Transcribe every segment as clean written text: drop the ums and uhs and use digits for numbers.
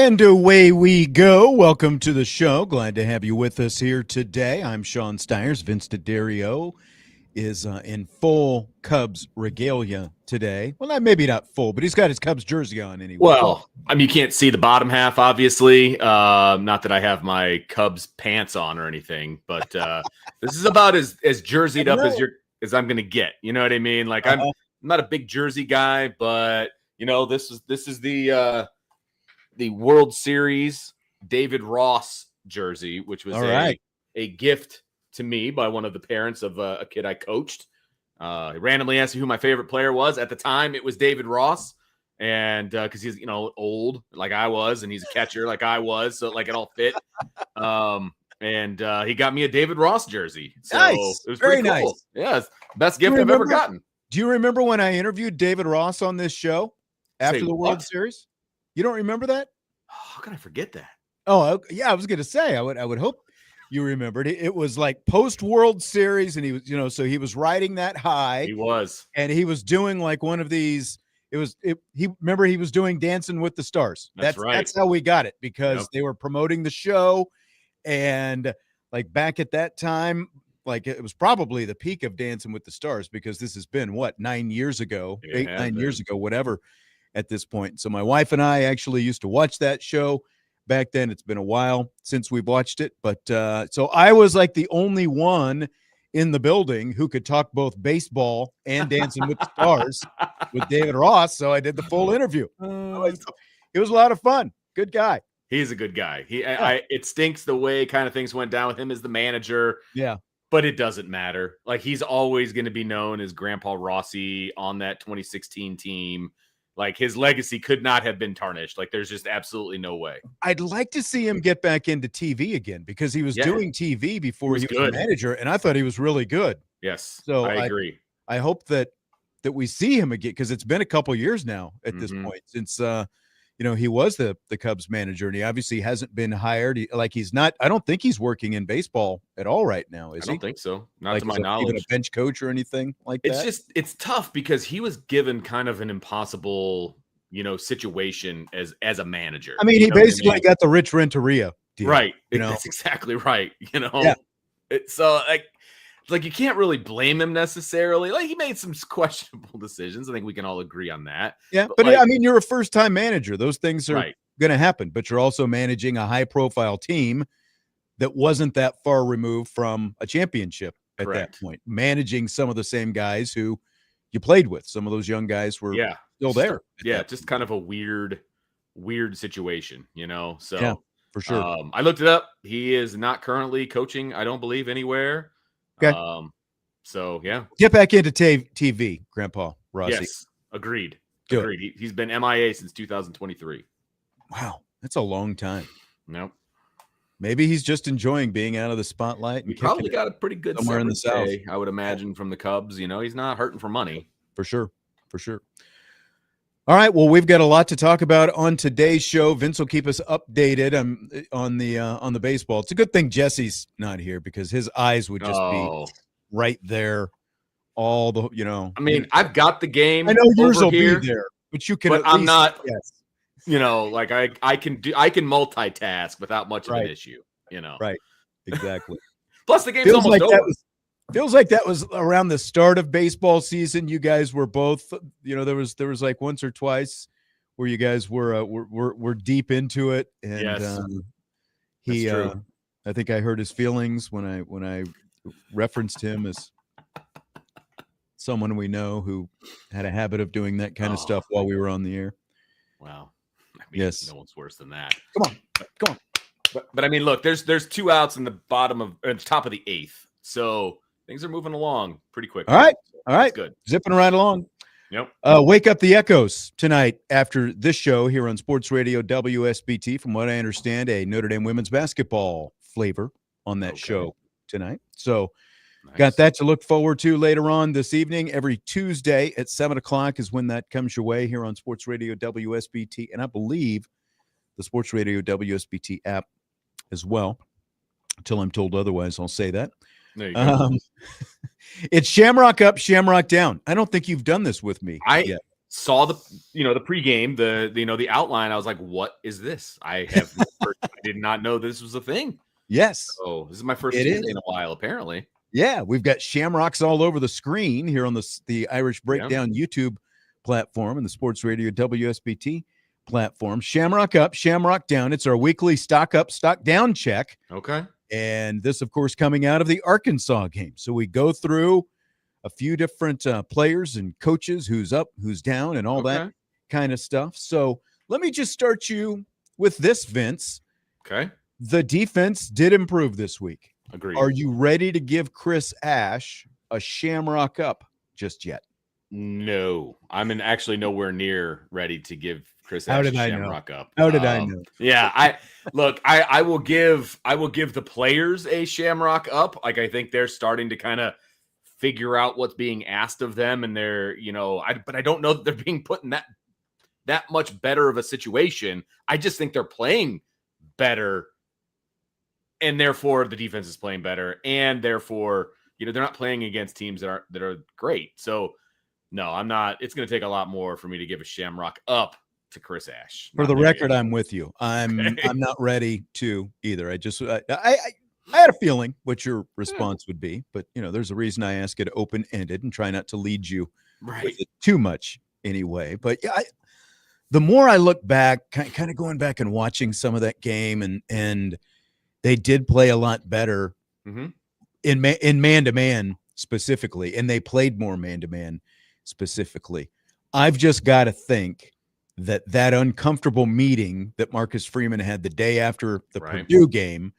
And away we go. Welcome to the show. Glad to have you with us here today. I'm Sean Stiers. Vince D'Addario is in full Cubs regalia today. Well, maybe not full, but he's got his Cubs jersey on anyway. Well, I mean, you can't see the bottom half, obviously. Not that I have my Cubs pants on or anything, but this is about as jerseyed up as I'm going to get. You know what I mean? Like I'm not a big jersey guy, but you know, this is the World Series David Ross jersey, which was a gift to me by one of the parents of a kid I coached. He randomly asked me who my favorite player was. At the time, it was David Ross. And because he's, old like I was, and he's a catcher like I was. So like it all fit. And he got me a David Ross jersey. So nice. It was very pretty cool. Nice. Yeah, it's the best gift I've ever gotten. Do you remember when I interviewed David Ross on this show after the World Series? You don't remember that? How can I forget that? Oh, yeah. I was going to say, I would hope you remembered. It was like post World Series, and he was, so he was riding that high. He was, and he was doing like one of these. He was doing Dancing with the Stars. That's right. That's how we got it, because they were promoting the show, and like back at that time, like it was probably the peak of Dancing with the Stars, because this has been 9 years ago, 9 years ago, whatever. At this point. So my wife and I actually used to watch that show back then. It's been a while since we've watched it, but so I was like the only one in the building who could talk both baseball and Dancing with the Stars with David Ross. So I did the full interview. It was a lot of fun. Good guy. He's a good guy. It stinks the way kind of things went down with him as the manager. Yeah. But it doesn't matter. Like he's always going to be known as Grandpa Rossi on that 2016 team. Like his legacy could not have been tarnished. Like there's just absolutely no way. I'd like to see him get back into TV again, because he was doing TV before he was a manager, and I thought he was really good. Yes, so I agree. I hope that we see him again, because it's been a couple years now at this point since he was the Cubs manager, and he obviously hasn't been hired. He's not. I don't think he's working in baseball at all right now. Is he? I don't think so. Not to my knowledge. Even a bench coach or anything like that. It's tough, because he was given kind of an impossible, situation as a manager. I mean, he basically got the Rich Renteria deal, right? That's exactly right. Yeah. So like you can't really blame him necessarily. Like he made some questionable decisions. I think we can all agree on that. Yeah, but I mean, you're a first-time manager. Those things are going to happen. But you're also managing a high-profile team that wasn't that far removed from a championship at that point. Managing some of the same guys who you played with. Some of those young guys were still there. Yeah, just kind of a weird situation, So yeah, for sure. I looked it up. He is not currently coaching, I don't believe, anywhere. Okay. So yeah, get back into TV, Grandpa Rossi. Yes, agreed. Good. Agreed. He's been MIA since 2023. Wow, that's a long time. Nope. Maybe he's just enjoying being out of the spotlight. And he probably got a pretty good somewhere in the South, I would imagine, from the Cubs. He's not hurting for money. For sure. All right, well, we've got a lot to talk about on today's show. Vince will keep us updated on the baseball. It's a good thing Jesse's not here, because his eyes would just be right there. All the, I mean, I've got the game. I know yours will here, be there, but you can. But I'm not. Yes. Like I can multitask without much of an issue. Right. Exactly. Plus, the game's almost over. Feels like that was around the start of baseball season. You guys were both, there was like once or twice where you guys were deep into it, and yes. I think I hurt his feelings when I referenced him as someone we know who had a habit of doing that kind of stuff while we were on the air. Wow. I mean, yes. No one's worse than that. Come on. But I mean, look, there's 2 outs in the top of the 8th, so things are moving along pretty quickly. All right. That's good. Zipping right along. Yep. Wake up the Echoes tonight after this show here on Sports Radio WSBT. From what I understand, a Notre Dame women's basketball flavor on that show tonight. So got that to look forward to later on this evening. Every Tuesday at 7 o'clock is when that comes your way here on Sports Radio WSBT. And I believe the Sports Radio WSBT app as well. Until I'm told otherwise, I'll say that. There you go. It's Shamrock Up, Shamrock Down. I don't think you've done this with me yet. saw the pregame, the outline. I was like, what is this? I did not know this was a thing. Yes. Oh, this is my first Tuesday in a while, apparently. Yeah, we've got Shamrocks all over the screen here on the Irish Breakdown YouTube platform and the Sports Radio WSBT platform. Shamrock Up, Shamrock Down. It's our weekly stock up, stock down check. Okay. And this, of course, coming out of the Arkansas game. So we go through a few different players and coaches, who's up, who's down, and all that kind of stuff. So let me just start you with this, Vince. Okay. The defense did improve this week. Agreed. Are you ready to give Chris Ash a Shamrock Up just yet? No, I'm actually nowhere near ready to give Chris Ash a Shamrock Up. How did I know? Yeah, I will give the players a Shamrock Up. Like, I think they're starting to kind of figure out what's being asked of them, and they're, but I don't know that they're being put in that much better of a situation. I just think they're playing better. And therefore, the defense is playing better, and therefore, they're not playing against teams that are great. So, no, I'm not. It's going to take a lot more for me to give a Shamrock Up to Chris Ash. For the record, I'm with you. I'm not ready to either. I had a feeling what your response would be, but there's a reason I ask it open-ended and try not to lead you with it too much anyway. But yeah, the more I look back, kind of going back and watching some of that game, and they did play a lot better in man-to-man specifically, and they played more man-to-man specifically. I've just got to think that uncomfortable meeting that Marcus Freeman had the day after the Purdue game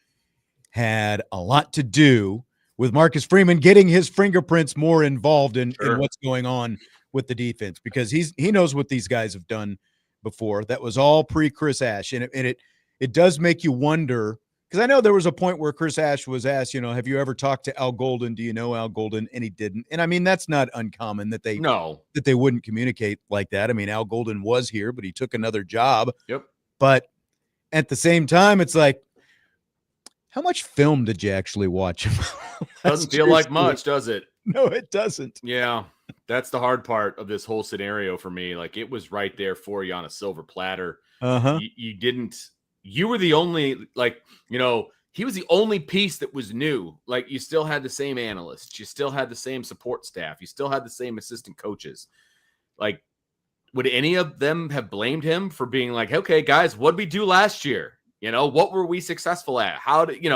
had a lot to do with Marcus Freeman getting his fingerprints more involved in what's going on with the defense, because he knows what these guys have done before. That was all pre-Chris Ash, and it does make you wonder. Because I know there was a point where Chris Ash was asked, have you ever talked to Al Golden? Do you know Al Golden? And he didn't. And I mean, that's not uncommon that they wouldn't communicate like that. I mean, Al Golden was here, but he took another job. Yep. But at the same time, it's like, how much film did you actually watch? Doesn't feel like much, does it? No, it doesn't. Yeah. That's the hard part of this whole scenario for me. Like, it was right there for you on a silver platter. You didn't. You were the only, he was the only piece that was new. Like, you still had the same analysts. You still had the same support staff. You still had the same assistant coaches. Like, would any of them have blamed him for being like, okay, guys, what did we do last year? What were we successful at? How did,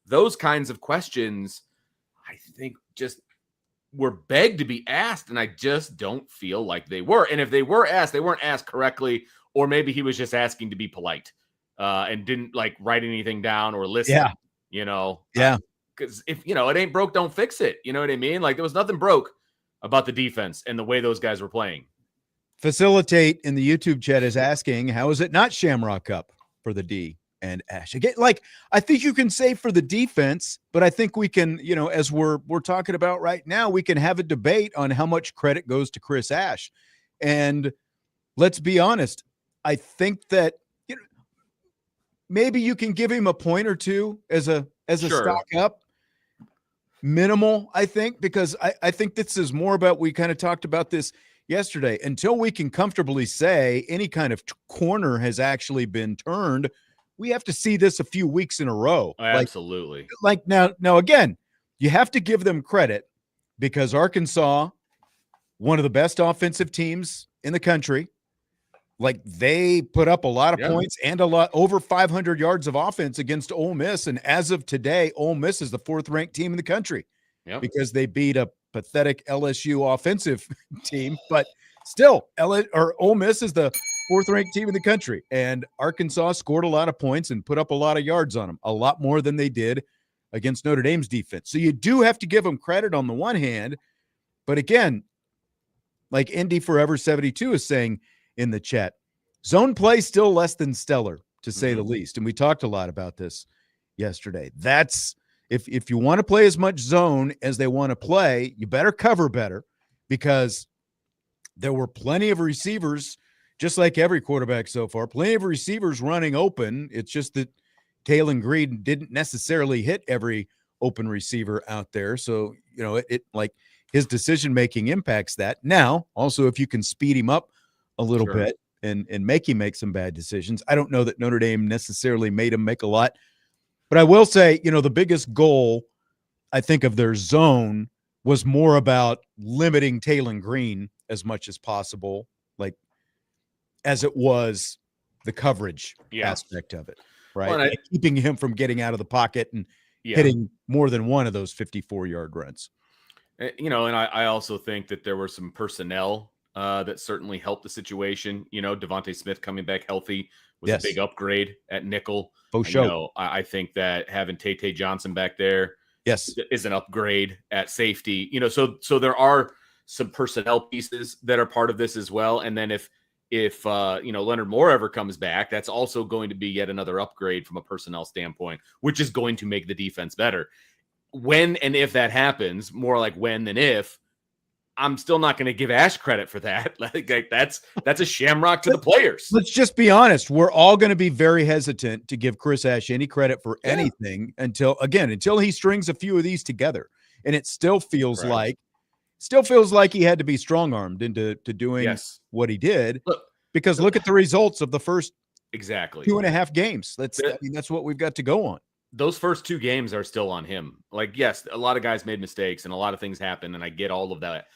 those kinds of questions, I think, just were begged to be asked. And I just don't feel like they were. And if they were asked, they weren't asked correctly, or maybe he was just asking to be polite. And didn't write anything down or listen, because if it ain't broke, don't fix it. You know what I mean? Like, there was nothing broke about the defense and the way those guys were playing. Facilitate in the YouTube chat is asking, how is it not Shamrock Up for the D and Ash? Again, I think you can say for the defense, but I think we can, as we're talking about right now, we can have a debate on how much credit goes to Chris Ash. And let's be honest, I think that maybe you can give him a point or two as a stock up. Minimal, I think, because I think this is more about, we kind of talked about this yesterday, until we can comfortably say any kind of corner has actually been turned, we have to see this a few weeks in a row. Absolutely. Now again, you have to give them credit, because Arkansas, one of the best offensive teams in the country, they put up a lot of points and over 500 yards of offense against Ole Miss. And as of today, Ole Miss is the 4th ranked team in the country because they beat a pathetic LSU offensive team. But still, Ole Miss is the 4th ranked team in the country. And Arkansas scored a lot of points and put up a lot of yards on them, a lot more than they did against Notre Dame's defense. So you do have to give them credit on the one hand. But again, like Indy Forever 72 is saying in the chat, zone play still less than stellar, to say the least. And we talked a lot about this yesterday. That's if you want to play as much zone as they want to play, you better cover better, because there were plenty of receivers, just like every quarterback so far, plenty of receivers running open. It's just that Kalen Green didn't necessarily hit every open receiver out there. So, it his decision-making impacts that. Now, also, if you can speed him up a little bit and make him make some bad decisions. I don't know that Notre Dame necessarily made him make a lot, but I will say, the biggest goal, I think, of their zone was more about limiting Taylon Green as much as possible, like as it was the coverage aspect of it, right? Well, like keeping him from getting out of the pocket and hitting more than one of those 54-yard runs. And I also think that there were some personnel that certainly helped the situation. Devontae Smith coming back healthy was a big upgrade at nickel. I think that having Tay Johnson back there is an upgrade at safety. So there are some personnel pieces that are part of this as well. And then if Leonard Moore ever comes back, that's also going to be yet another upgrade from a personnel standpoint, which is going to make the defense better. When and if that happens, more like when than if, I'm still not going to give Ash credit for that. Like that's a shamrock to the players. Let's just be honest. We're all going to be very hesitant to give Chris Ash any credit for anything until he strings a few of these together. And it still feels like he had to be strong-armed into doing what he did. Because look at the results of the first 2.5 games. That's what we've got to go on. Those first 2 games are still on him. Like, yes, a lot of guys made mistakes and a lot of things happened, and I get all of that.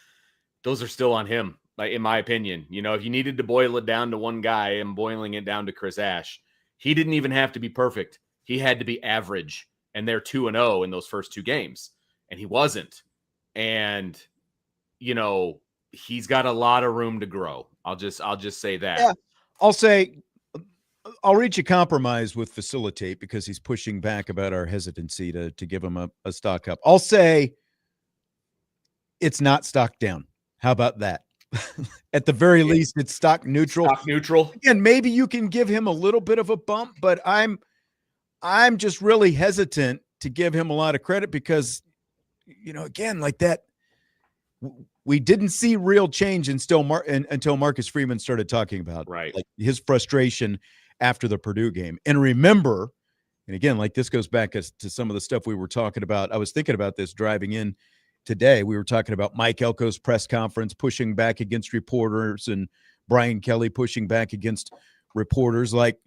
Those are still on him, like, in my opinion. If you needed to boil it down to one guy, I'm boiling it down to Chris Ash. He didn't even have to be perfect. He had to be average, and they're 2-0 in those first 2 games, and he wasn't. And, he's got a lot of room to grow. I'll just say that. Yeah. I'll reach a compromise with Facilitate because he's pushing back about our hesitancy to give him a stock up. I'll say it's not stock down. How about that? At the very least, it's stock neutral. Stock neutral. And maybe you can give him a little bit of a bump, but I'm just really hesitant to give him a lot of credit because, again, like that, we didn't see real change until Marcus Freeman started talking about like his frustration after the Purdue game. And remember, and again, like this goes back to some of the stuff we were talking about. I was thinking about this driving in today. We were talking about Mike Elko's press conference pushing back against reporters and Brian Kelly pushing back against reporters. Like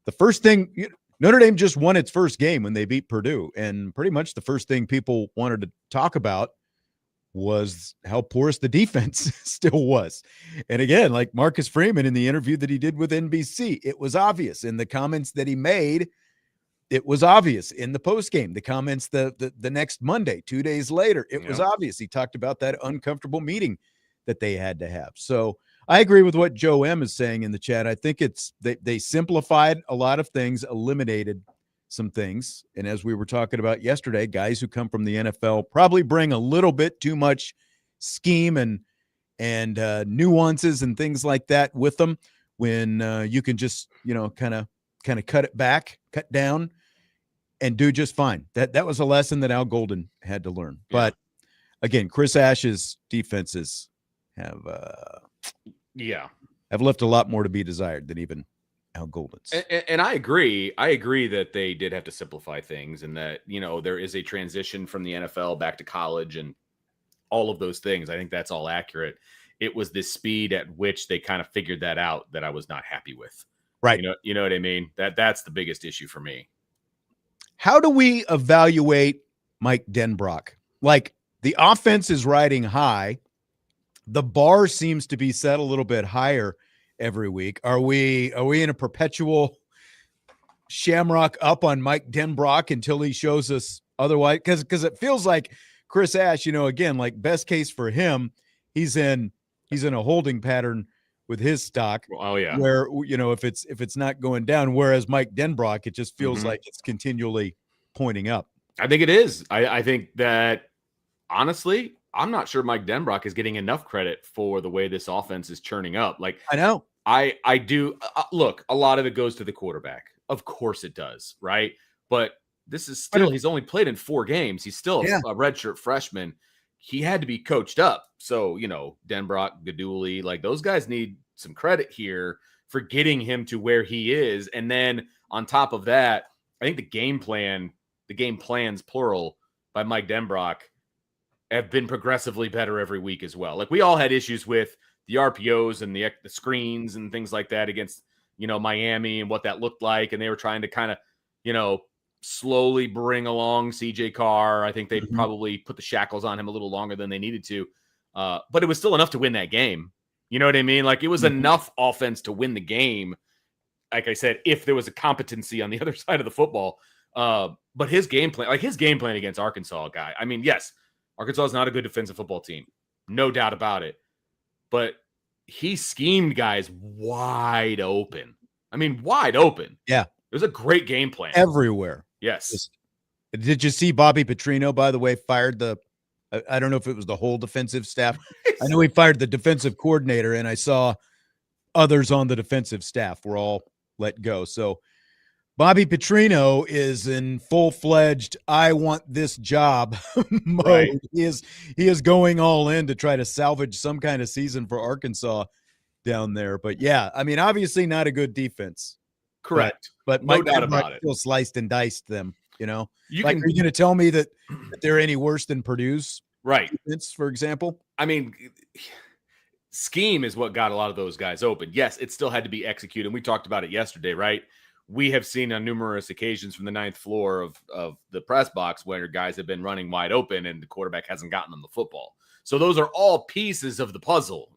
the first thing, Notre Dame just won its first game when they beat Purdue. And pretty much the first thing people wanted to talk about was how porous the defense still was. And again, like Marcus Freeman in the interview that he did with NBC, it was obvious in the comments that he made. It was obvious in the postgame, the comments the next Monday, 2 days later, it was obvious. He talked about that uncomfortable meeting that they had to have. So I agree with what Joe M is saying in the chat. I think they simplified a lot of things, eliminated some things. And as we were talking about yesterday, guys who come from the NFL probably bring a little bit too much scheme and nuances and things like that with them when you can just, kind of cut it back, cut down and do just fine. That was a lesson that Al Golden had to learn. Yeah. But again, Chris Ash's defenses have left a lot more to be desired than even Al Golden's. And I agree. I agree that they did have to simplify things and that, there is a transition from the NFL back to college and all of those things. I think that's all accurate. It was the speed at which they kind of figured that out that I was not happy with. Right. You know what I mean? That's the biggest issue for me. How do we evaluate Mike Denbrock? Like the offense is riding high. The bar seems to be set a little bit higher every week. Are we in a perpetual Shamrock Up on Mike Denbrock until he shows us otherwise? Because it feels like Chris Ash, again, like best case for him, he's in a holding pattern with his stock. Oh yeah. Where, if it's not going down, whereas Mike Denbrock, it just feels like it's continually pointing up. I think it is. I think that honestly, I'm not sure Mike Denbrock is getting enough credit for the way this offense is churning up. Like I know. I do look, a lot of it goes to the quarterback. Of course it does, right? But this is still, he's only played in 4 games. He's still a redshirt freshman. He had to be coached up. So, Denbrock, Gaduli, like those guys need some credit here for getting him to where he is. And then on top of that, I think the game plans, plural, by Mike Denbrock have been progressively better every week as well. Like we all had issues with the RPOs and the screens and things like that against, Miami and what that looked like. And they were trying to kind of, slowly bring along CJ Carr. I think they probably put the shackles on him a little longer than they needed to. But it was still enough to win that game. You know what I mean? Like, it was enough offense to win the game. Like I said, if there was a competency on the other side of the football. But his game plan against Arkansas, guy. I mean, yes, Arkansas is not a good defensive football team. No doubt about it. But he schemed guys wide open. I mean, wide open. Yeah. It was a great game plan. Everywhere. Yes. Did you see Bobby Petrino, by the way, fired I don't know if it was the whole defensive staff. I know he fired the defensive coordinator, and I saw others on the defensive staff were all let go. So Bobby Petrino is in full-fledged, I want this job mode. Right. He is going all in to try to salvage some kind of season for Arkansas down there. But yeah, I mean, obviously not a good defense. Correct. But no doubt about it. Still sliced and diced them, are you going to tell me that they're any worse than Purdue's defense, for example? I mean, scheme is what got a lot of those guys open. Yes, it still had to be executed. And we talked about it yesterday, right? We have seen on numerous occasions from the ninth floor of the press box where guys have been running wide open and the quarterback hasn't gotten them the football. So those are all pieces of the puzzle,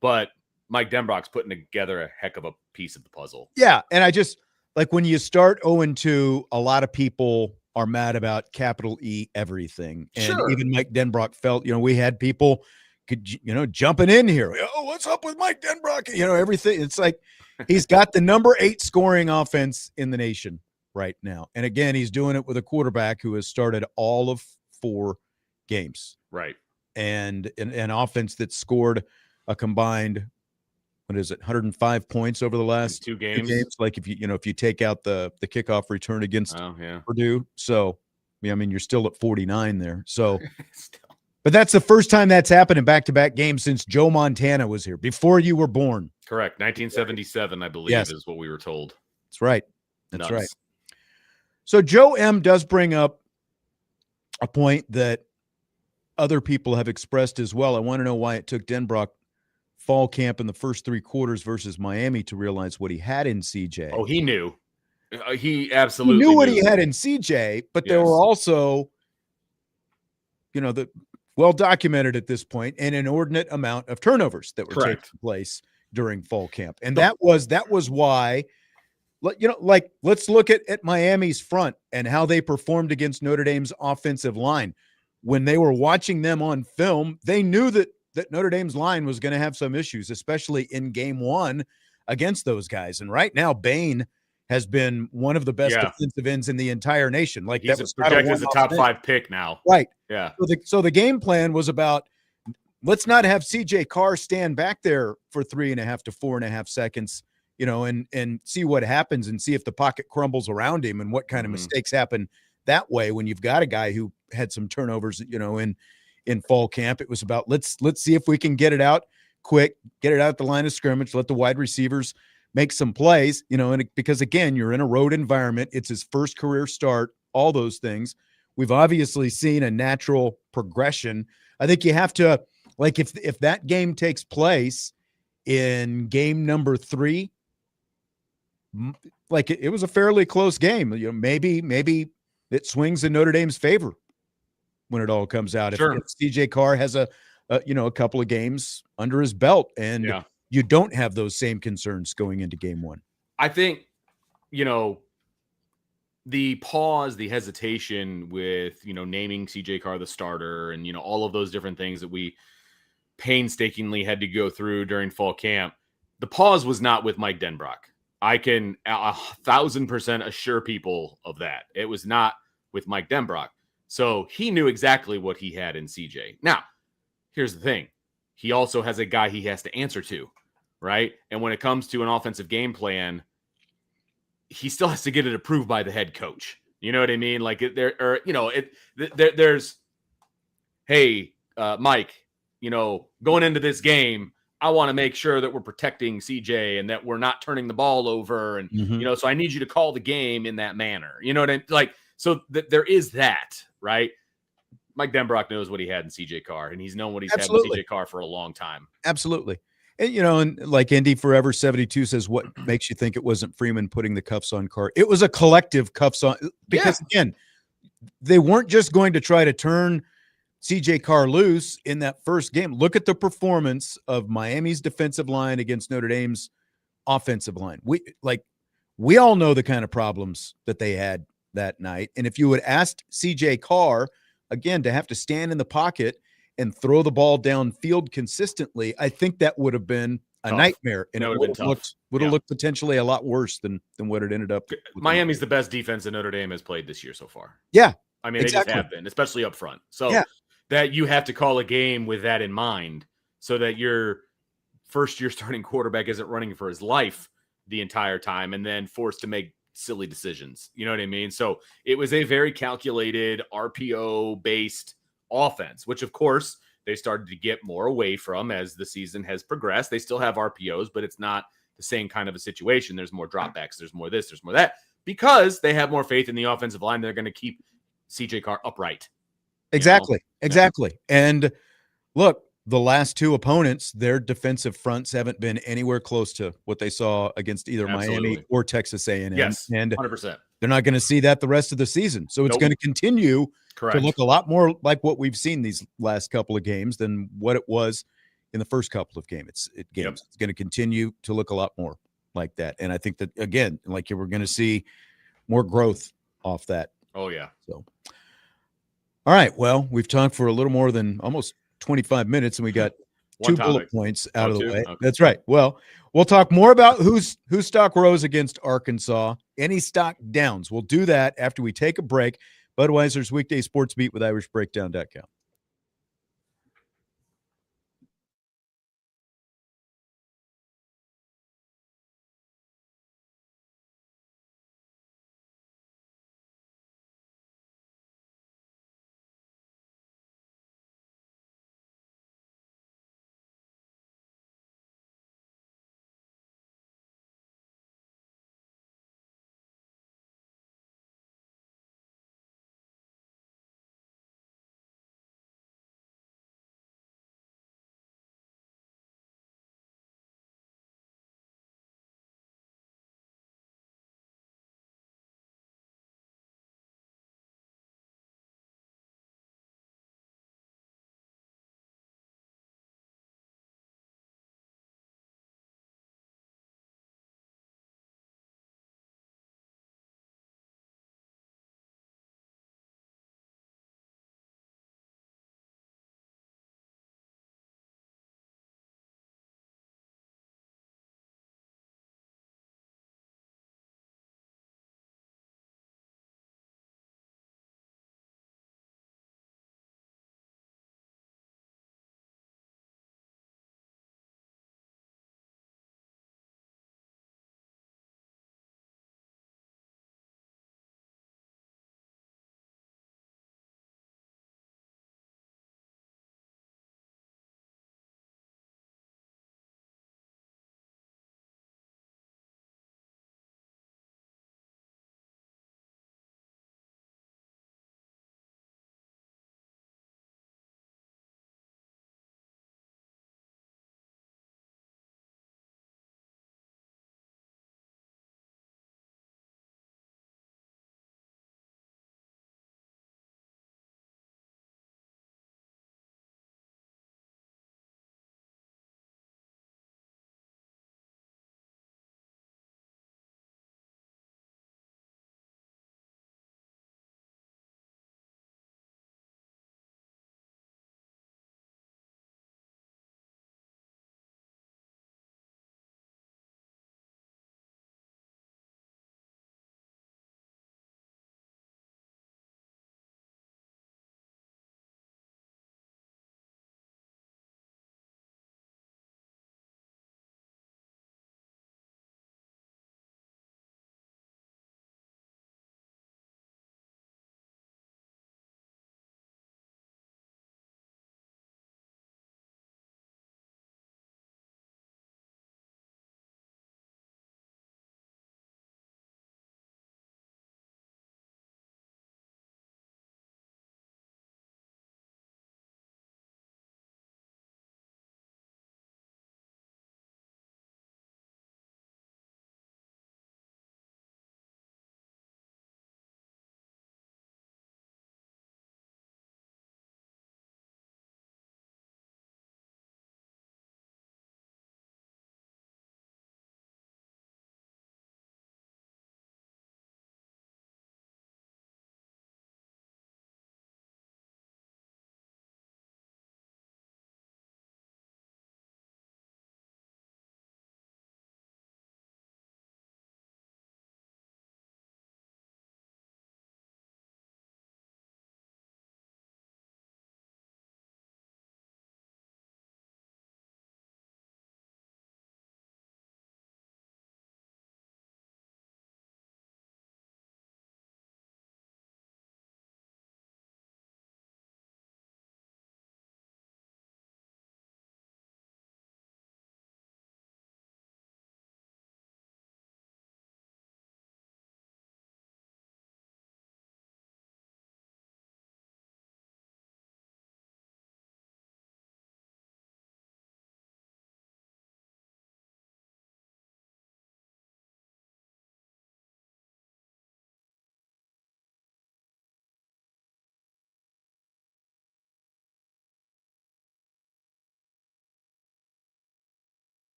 but Mike Denbrock's putting together a heck of a piece of the puzzle. Yeah, and I just, like, when you start 0-2, a lot of people are mad about capital E everything. And even Mike Denbrock felt, we had people, jumping in here. Oh, what's up with Mike Denbrock? Everything. It's like he's got the number 8 scoring offense in the nation right now. And again, he's doing it with a quarterback who has started all of 4 games. Right. And an offense that scored a combined, 105 points over the last 2 games. Like if you take out the kickoff return against Purdue. So, I mean, you're still at 49 there. So, but that's the first time that's happened in back-to-back games since Joe Montana was here, before you were born. Correct. 1977, I believe, is what we were told. That's right. That's right. So Joe M. does bring up a point that other people have expressed as well. I want to know why it took Denbrock fall camp in the first 3 quarters versus Miami to realize what he had in CJ. Oh, he knew. He absolutely knew what he had in CJ, but there were also, the well documented at this point, an inordinate amount of turnovers that were taking place during fall camp. And that was why, let's look at Miami's front and how they performed against Notre Dame's offensive line. When they were watching them on film, they knew that Notre Dame's line was going to have some issues, especially in game 1 against those guys. And right now, Bain has been one of the best defensive ends in the entire nation. Like, he's that was projected as a top 5 pick now. Right. Yeah. So the game plan was about, let's not have CJ Carr stand back there for 3.5 to 4.5 seconds, and see what happens and see if the pocket crumbles around him and what kind of mistakes happen that way when you've got a guy who had some turnovers, in fall camp. It was about, let's see if we can get it out quick, get it out the line of scrimmage, let the wide receivers make some plays, because again, you're in a road environment. It's his first career start, all those things. We've obviously seen a natural progression. I think you have to, like, if that game takes place in game number 3, like, it was a fairly close game. Maybe it swings in Notre Dame's favor when it all comes out. If CJ Carr has a couple of games under his belt, and you don't have those same concerns going into game 1. I think, the pause, the hesitation with, naming CJ Carr the starter and, all of those different things that we painstakingly had to go through during fall camp, the pause was not with Mike Denbrock. I can 1,000% assure people of that. It was not with Mike Denbrock. So he knew exactly what he had in CJ. Now, here's the thing. He also has a guy he has to answer to, right? And when it comes to an offensive game plan, he still has to get it approved by the head coach. You know what I mean? Like, there's, hey, Mike, going into this game, I want to make sure that we're protecting CJ and that we're not turning the ball over. And, so I need you to call the game in that manner. You know what I mean? Like, so there is that, right? Mike Denbrock knows what he had in CJ Carr, and he's known what he's had in CJ Carr for a long time. Absolutely. And, and like Indy Forever 72 says, what makes you think it wasn't Freeman putting the cuffs on Carr? It was a collective cuffs on, because again, they weren't just going to try to turn CJ Carr loose in that first game. Look at the performance of Miami's defensive line against Notre Dame's offensive line. We all know the kind of problems that they had that night. And if you had asked CJ Carr, again, to have to stand in the pocket and throw the ball downfield consistently, I think that would have been a nightmare, and it would have looked potentially a lot worse than what it ended up. Miami's the best defense that Notre Dame has played this year so far. Yeah, I mean, they just have been, especially up front. So that you have to call a game with that in mind, so that your first-year starting quarterback isn't running for his life the entire time and then forced to make silly decisions. You know what I mean? So it was a very calculated RPO-based offense, which of course they started to get more away from as the season has progressed. They still have RPOs, but it's not the same kind of a situation. There's more dropbacks. There's more this, there's more that, because they have more faith in the offensive line. They're going to keep CJ Carr upright. Exactly. And look, the last two opponents, their defensive fronts haven't been anywhere close to what they saw against either Miami or Texas A&M. Yes, and 100%. They're not going to see that the rest of the season. So it's going to continue to look a lot more like what we've seen these last couple of games than what it was in the first couple of games. It's going to continue to look a lot more like that. And I think that, again, like we're going to see more growth off that. Oh, yeah. So, all right. Well, we've talked for a little more than almost 25 minutes, and we got two bullet points out of the way. Okay. That's right. Well, we'll talk more about whose stock rose against Arkansas, any stock downs. We'll do that after we take a break. Budweiser's Weekday Sports Beat with IrishBreakdown.com.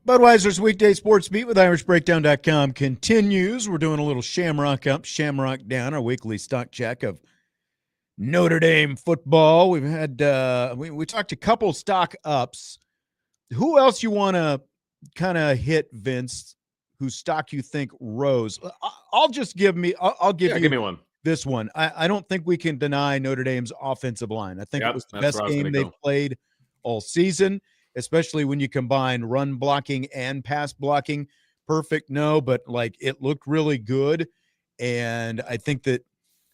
Budweiser's Weekday Sports Beat with IrishBreakdown.com continues. We're doing a little Shamrock Up, Shamrock Down, our weekly stock check of Notre Dame football. We've had we talked a couple stock ups. Who else you want to kind of hit, Vince, whose stock you think rose? I'll give me one. This one. I don't think we can deny Notre Dame's offensive line. I think it was the best game they've played all season, especially when you combine run blocking and pass blocking. Perfect, no, but like it looked really good. And I think that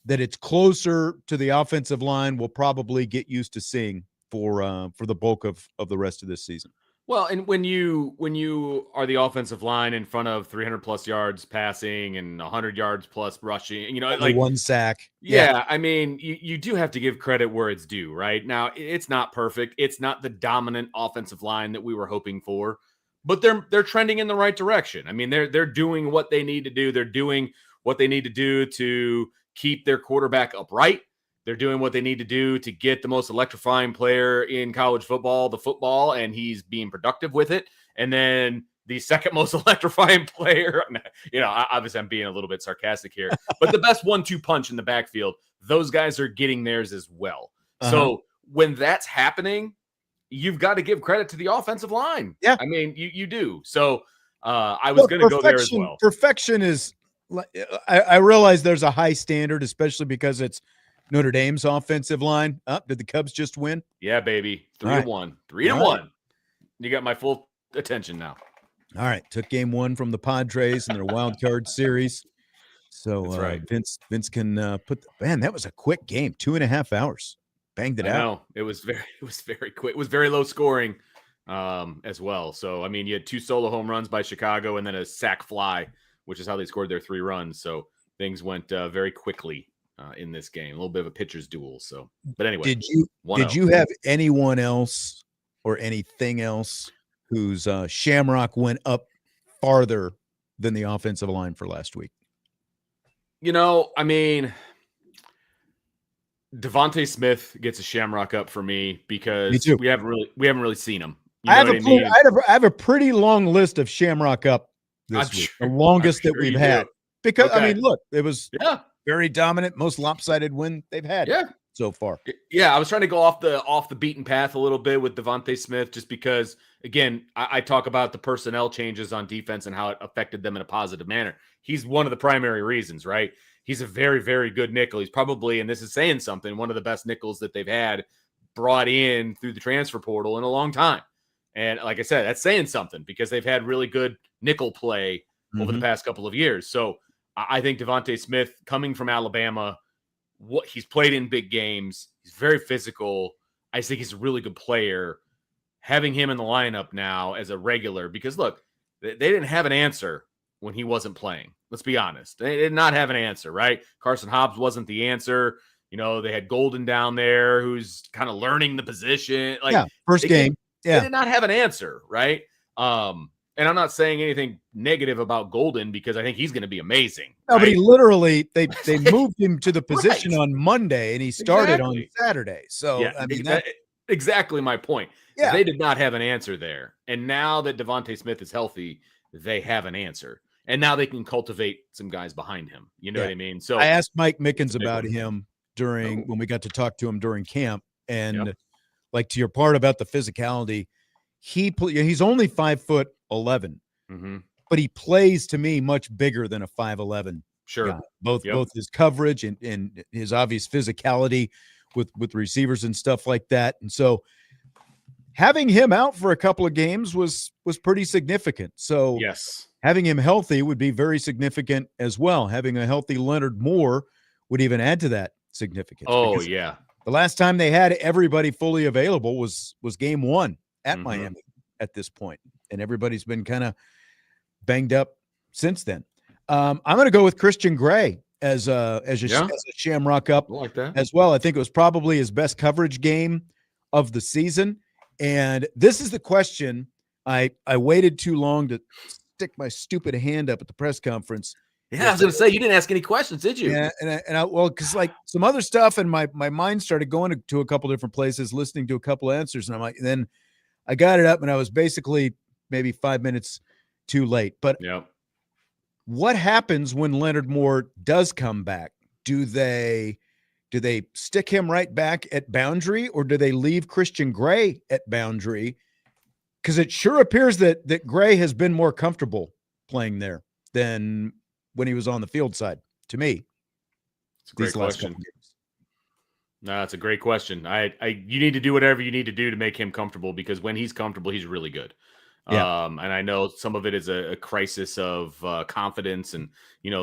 it's closer to the offensive line we'll probably get used to seeing for the bulk of the rest of this season. Well, and when you are the offensive line in front of 300 plus yards passing and 100 yards plus rushing, like one sack. Yeah. I mean, you do have to give credit where it's due, right? Now, it's not perfect. It's not the dominant offensive line that we were hoping for, but they're trending in the right direction. I mean, they're doing what they need to do. They're doing what they need to do to keep their quarterback upright. They're doing what they need to do to get the most electrifying player in college football, the football, and he's being productive with it. And then the second most electrifying player, obviously I'm being a little bit sarcastic here, but the best 1-2 punch in the backfield, those guys are getting theirs as well. Uh-huh. So when that's happening, you've got to give credit to the offensive line. Yeah. I mean, you do. So I was going to go there as well. Perfection is, I realize there's a high standard, especially because it's Notre Dame's offensive line. Did the Cubs just win? Yeah, baby. 3-1. 3-1. You got my full attention now. All right. Took game one from the Padres in their wild card series. So that's right. Vince can that was a quick game. 2.5 hours. Banged it out. No, it was very quick. It was very low scoring as well. So, I mean, you had 2 solo home runs by Chicago and then a sac fly, which is how they scored their 3 runs. So things went very quickly in this game. A little bit of a pitcher's duel. So, but anyway, did you have anyone else or anything else whose Shamrock went up farther than the offensive line for last week? I mean, Devontae Smith gets a Shamrock up for me because we haven't really seen him. I have a pretty long list of Shamrock up this week, the longest that we've had. Because I mean, look, it was very dominant, most lopsided win they've had so far. Yeah, I was trying to go off the beaten path a little bit with Devontae Smith, just because, again, I talk about the personnel changes on defense and how it affected them in a positive manner. He's one of the primary reasons, right? He's a very, very good nickel. He's probably, and this is saying something, one of the best nickels that they've had brought in through the transfer portal in a long time. And like I said, that's saying something because they've had really good nickel play over the past couple of years. So I think Devontae Smith, coming from Alabama, he's played in big games. He's very physical. I think he's a really good player. Having him in the lineup now as a regular, because look, they didn't have an answer when he wasn't playing. Let's be honest. They did not have an answer, right? Carson Hobbs wasn't the answer. They had Golden down there who's kind of learning the position. First game. They did not have an answer, right? And I'm not saying anything negative about Golden because I think he's going to be amazing. No, right? But he literally, they moved him to the position on Monday and he started on Saturday. So, I mean, that's exactly my point. Yeah. They did not have an answer there. And now that Devontae Smith is healthy, they have an answer. And now they can cultivate some guys behind him. You know what I mean? So I asked Mike Mickens about him when we got to talk to him during camp. And like to your part about the physicality, he's only 5'11", but he plays to me much bigger than a 5'11". Sure, guy. Both his coverage and his obvious physicality with receivers and stuff like that. And so having him out for a couple of games was pretty significant. So having him healthy would be very significant as well. Having a healthy Leonard Moore would even add to that significance. Oh yeah. The last time they had everybody fully available was game 1 at Miami at this point, and everybody's been kind of banged up since then. I'm going to go with Christian Gray as a Shamrock up like that as well. I think it was probably his best coverage game of the season. And this is the question. I waited too long to stick my stupid hand up at the press conference. Yeah, I was going to say, you didn't ask any questions, did you? Yeah, because like some other stuff, and my mind started going to a couple different places, listening to a couple answers, and I'm like, and then I got it up, and I was basically maybe 5 minutes too late. But yeah. what happens when Leonard Moore does come back? Do they stick him right back at boundary, or do they leave Christian Gray at boundary? Because it sure appears that Gray has been more comfortable playing there than when he was on the field side, to me. It's a great question. No, that's a great question. You need to do whatever you need to do to make him comfortable, because when he's comfortable, he's really good. Yeah. And I know some of it is a crisis of confidence and,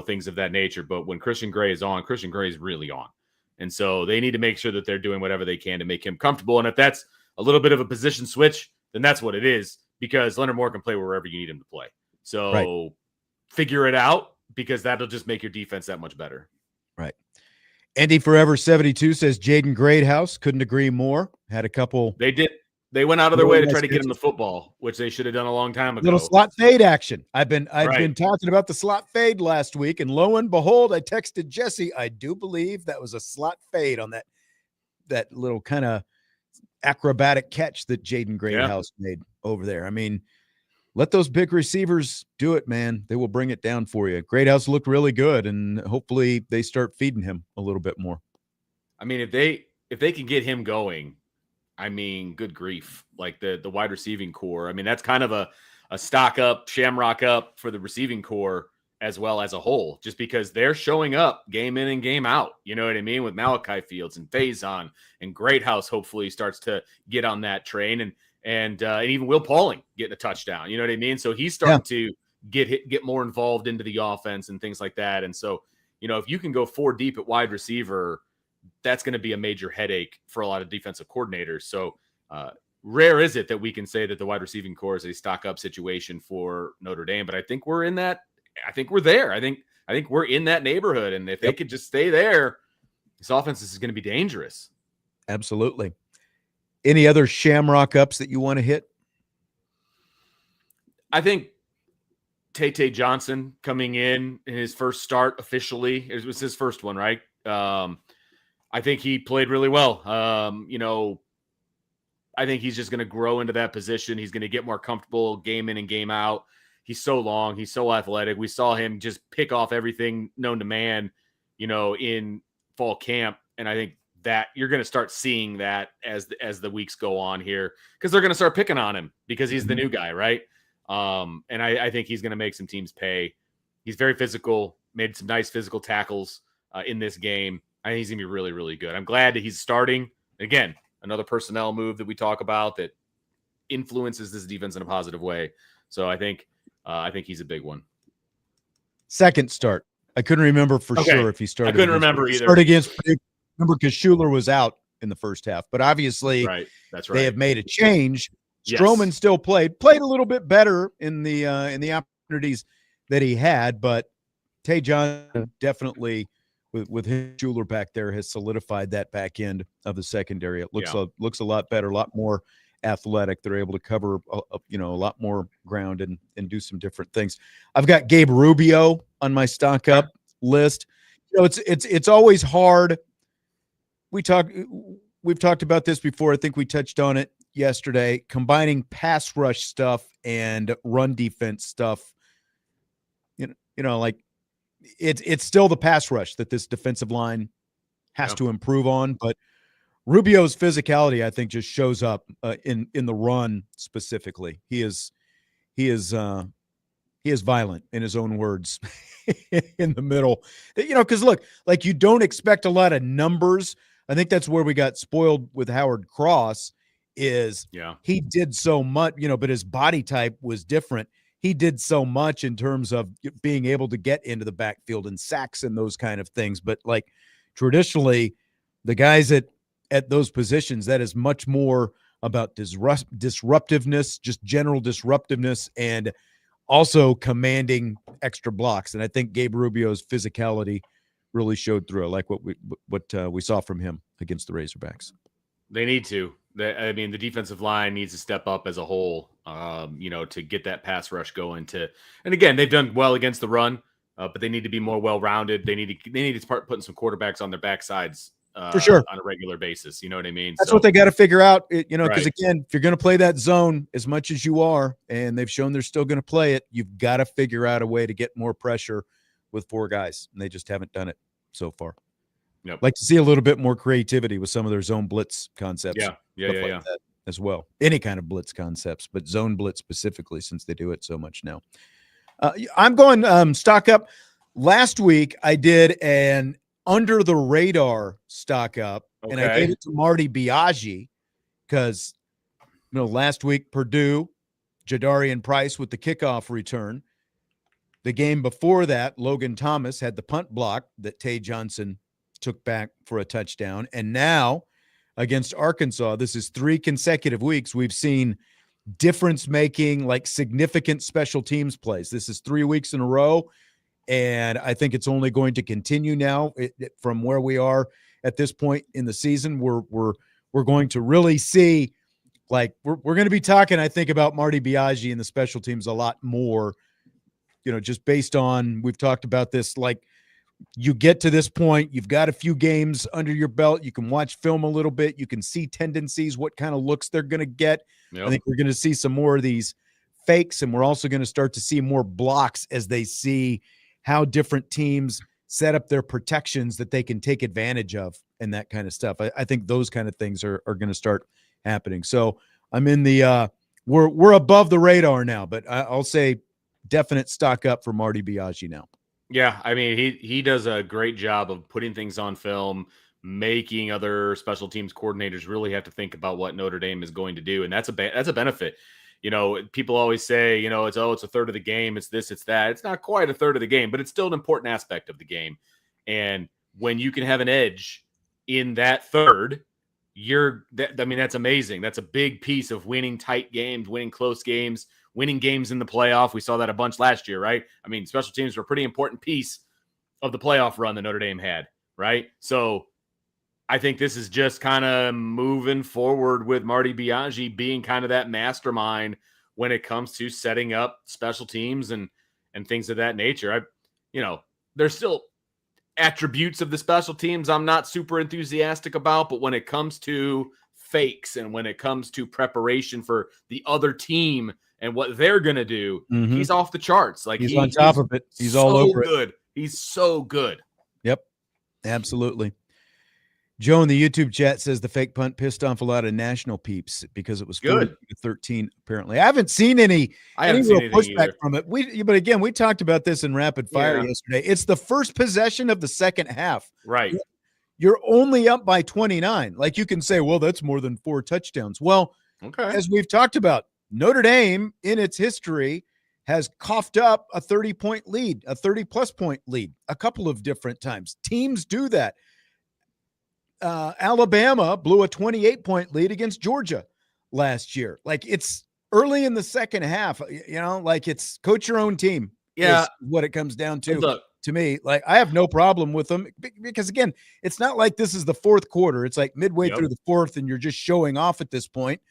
things of that nature. But when Christian Gray is on, Christian Gray is really on. And so they need to make sure that they're doing whatever they can to make him comfortable. And if that's a little bit of a position switch, then that's what it is, because Leonard Moore can play wherever you need him to play. So Figure it out, because that'll just make your defense that much better. Right. Andy Forever 72 says Jaden Greathouse. Couldn't agree more. Had a couple. They did. They went out of their way to try to get him the football, which they should have done a long time ago. Little slot fade action. I've been talking about the slot fade last week, and lo and behold, I texted Jesse. I do believe that was a slot fade on that little kind of acrobatic catch that Jaden Greathouse made over there. I mean, let those big receivers do it, man. They will bring it down for you. Greathouse looked really good, and hopefully they start feeding him a little bit more. I mean, if they can get him going, I mean, good grief. Like the wide receiving core. I mean, that's kind of a stock up, Shamrock Up for the receiving core as well as a whole, just because they're showing up game in and game out. You know what I mean? With Malachi Fields and Faison, and Greathouse hopefully starts to get on that train, and even Will Pauling getting a touchdown. You know what I mean? So he's starting to get more involved into the offense and things like that. And so, if you can go 4 deep at wide receiver, that's going to be a major headache for a lot of defensive coordinators. So rare is it that we can say that the wide receiving core is a stock up situation for Notre Dame, but I think we're in that. I think we're there. I think we're in that neighborhood. And if they could just stay there, this offense is going to be dangerous. Absolutely. Any other Shamrock ups that you want to hit? I think Tay Johnson coming in his first start officially. It was his first one, right? I think he played really well. I think he's just going to grow into that position. He's going to get more comfortable game in and game out. He's so long. He's so athletic. We saw him just pick off everything known to man, in fall camp. And I think that you're going to start seeing that as the weeks go on here, because they're going to start picking on him because he's the new guy, right? And I think he's going to make some teams pay. He's very physical, made some nice physical tackles in this game. I think he's going to be really, really good. I'm glad that he's starting. Again, another personnel move that we talk about that influences this defense in a positive way. So I think he's a big one. Second start. I couldn't remember for sure if he started. I couldn't remember either. Started against Purdue. Remember, because Schuler was out in the first half, but obviously that's right. They have made a change. Stroman still played a little bit better in the opportunities that he had, but Tay Johnson definitely with his Schuler back there has solidified that back end of the secondary. It looks a lot better, a lot more athletic. They're able to cover a lot more ground and do some different things. I've got Gabe Rubio on my stock up list. It's always hard. We've talked about this before. I think we touched on it yesterday, combining pass rush stuff and run defense stuff. Like it's still the pass rush that this defensive line has to improve on, but Rubio's physicality, I think, just shows up in the run specifically. He is violent, in his own words, in the middle. Because look, like, you don't expect a lot of numbers. I think that's where we got spoiled with Howard Cross. He did so much, but his body type was different. He did so much in terms of being able to get into the backfield and sacks and those kind of things. But like traditionally, the guys at those positions, that is much more about disruptiveness, just general disruptiveness, and also commanding extra blocks. And I think Gabe Rubio's physicality really showed through. I like what we saw from him against the Razorbacks. They need to. The defensive line needs to step up as a whole, to get that pass rush going. And again, they've done well against the run, but they need to be more well-rounded. They need to start putting some quarterbacks on their backsides for sure on a regular basis. You know what I mean? That's what they got to figure out, because Right. again, if you're going to play that zone as much as you are, and they've shown they're still going to play it, you've got to figure out a way to get more pressure with 4 guys, and they just haven't done it so far. Yep. Like to see a little bit more creativity with some of their zone blitz concepts. Yeah. That as well. Any kind of blitz concepts, but zone blitz specifically, since they do it so much now. I'm going stock up. Last week, I did an under the radar stock up, and I gave it to Marty Biaggi because, last week, Purdue, Jadarian Price with the kickoff return. The game before that, Logan Thomas had the punt block that Tay Johnson took back for a touchdown. And now against Arkansas, this is 3 consecutive weeks, we've seen difference-making, like significant special teams plays. This is 3 weeks in a row, and I think it's only going to continue now from where we are at this point in the season. We're going to really see, like, we're going to be talking, I think, about Marty Biaggi and the special teams a lot more, just based on, we've talked about this, like, you get to this point, you've got a few games under your belt, you can watch film a little bit, you can see tendencies, what kind of looks they're going to get. Yep. I think we're going to see some more of these fakes, and we're also going to start to see more blocks as they see how different teams set up their protections that they can take advantage of and that kind of stuff. I think those kind of things are going to start happening. So I'm in the we're above the radar now, but I'll say definite stock up for Marty Biaggi now. Yeah, I mean, he does a great job of putting things on film, making other special teams coordinators really have to think about what Notre Dame is going to do, and that's a benefit. People always say, it's a third of the game, it's this, it's that. It's not quite a third of the game, but it's still an important aspect of the game. And when you can have an edge in that third, that's amazing. That's a big piece of winning tight games, winning close games, winning games in the playoff. We saw that a bunch last year, right? I mean, special teams were a pretty important piece of the playoff run that Notre Dame had, right? So I think this is just kind of moving forward with Marty Biaggi being kind of that mastermind when it comes to setting up special teams and things of that nature. There's still attributes of the special teams I'm not super enthusiastic about, but when it comes to fakes and when it comes to preparation for the other team and what they're going to do, he's off the charts. Like he's on top of it. He's all over it. He's so good. Yep, absolutely. Joe in the YouTube chat says the fake punt pissed off a lot of national peeps because it was 40-13. Apparently, I haven't seen any real pushback from it. But again, we talked about this in rapid fire yesterday. It's the first possession of the second half. Right. You're only up by 29. Like, you can say, well, that's more than 4 touchdowns. Well, as we've talked about, Notre Dame in its history has coughed up a 30-point lead, a 30-plus point lead a couple of different times. Teams do that. Alabama blew a 28-point lead against Georgia last year. Like, it's early in the second half, like, it's coach your own team. Yeah. Is what it comes down to me. Like, I have no problem with them because, again, it's not like this is the fourth quarter. It's like midway through the fourth and you're just showing off at this point.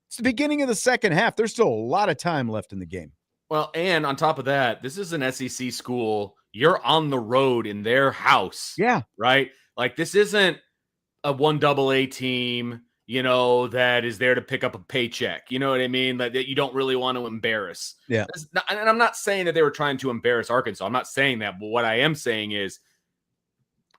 It's the beginning of the second half. There's still a lot of time left in the game. Well, and on top of that, this is an SEC school. You're on the road in their house. Yeah. Right? Like, this isn't a 1AA team, that is there to pick up a paycheck. You know what I mean? That you don't really want to embarrass. Yeah. And I'm not saying that they were trying to embarrass Arkansas. I'm not saying that. But what I am saying is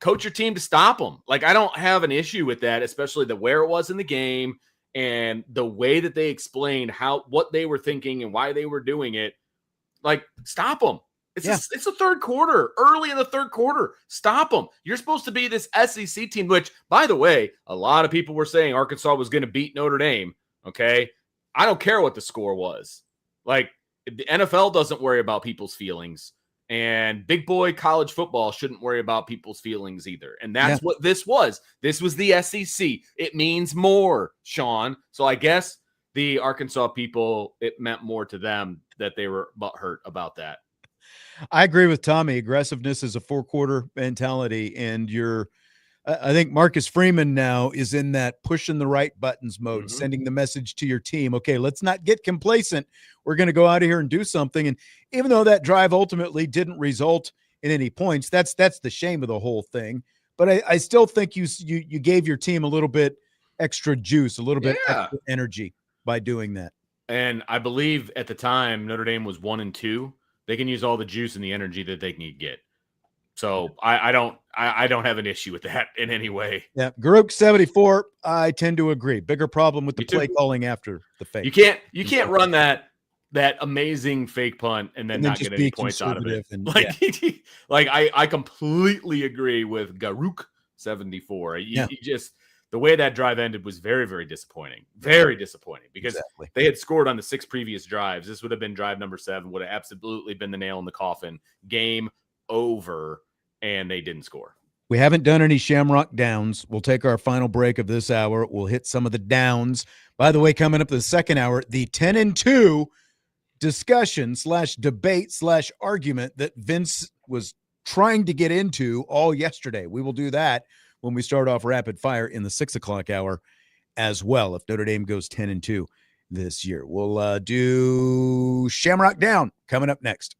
coach your team to stop them. Like, I don't have an issue with that, especially where it was in the game and the way that they explained what they were thinking and why they were doing it. Like, stop them. It's the third quarter, early in the third quarter. Stop them. You're supposed to be this SEC team, which, by the way, a lot of people were saying Arkansas was going to beat Notre Dame. Okay. I don't care what the score was. Like, the NFL doesn't worry about people's feelings, and big boy college football shouldn't worry about people's feelings either. And that's what this was. This was the SEC. It means more, Sean. So I guess the Arkansas people, it meant more to them that they were butthurt about that. I agree with Tommy. Aggressiveness is a 4-quarter mentality, and I think Marcus Freeman now is in that pushing the right buttons mode, sending the message to your team. Okay, let's not get complacent. We're going to go out of here and do something. And even though that drive ultimately didn't result in any points, that's the shame of the whole thing. but I still think you gave your team a little bit extra juice, a little bit extra energy by doing that. And I believe at the time Notre Dame was 1-2. They can use all the juice and the energy that they can get. So I don't have an issue with that in any way. Yeah, Garuk 74. I tend to agree. Bigger problem with the play calling after the fake. You can't run that amazing fake punt and then not get any points out of it. I completely agree with Garuk 74. You just the way that drive ended was very, very disappointing. Very disappointing because they had scored on the 6 previous drives. This would have been drive number 7, would have absolutely been the nail in the coffin. Game over, and they didn't score. We haven't done any Shamrock Downs. We'll take our final break of this hour. We'll hit some of the downs. By the way, coming up the second hour, the 10-2 discussion / debate / argument that Vince was trying to get into all yesterday. We will do that when we start off rapid fire in the 6 o'clock hour as well, if Notre Dame goes 10-2 this year. We'll do Shamrock Down coming up next.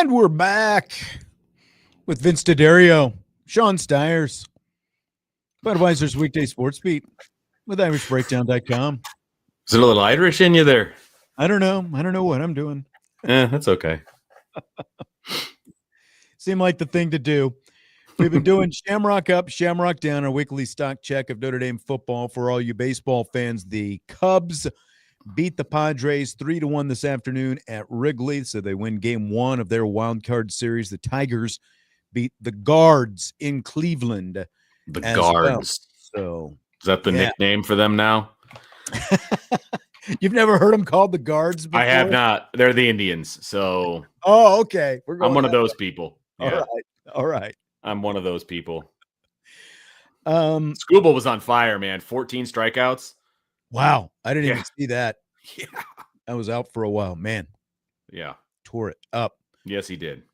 And we're back with Vince D'Addario, Sean Stiers, Budweiser's Weekday Sportsbeat with IrishBreakdown.com. Is there a little Irish in you there? I don't know. I don't know what I'm doing. That's okay. Seemed like the thing to do. We've been doing Shamrock Up, Shamrock Down, our weekly stock check of Notre Dame football. For all you baseball fans, the Cubs beat the Padres 3-1 this afternoon at Wrigley, so they win game one of their wild card series. The Tigers beat the Guards in Cleveland. The Guards. Well. So is that the nickname for them now? You've never heard them called the Guards before? I have not. They're the Indians. So okay. I'm one of those people. Yeah. All right. I'm one of those people. Scuba was on fire, man. 14 strikeouts. Wow. I didn't even see that. Yeah. I was out for a while, man. Yeah. Tore it up. Yes, he did.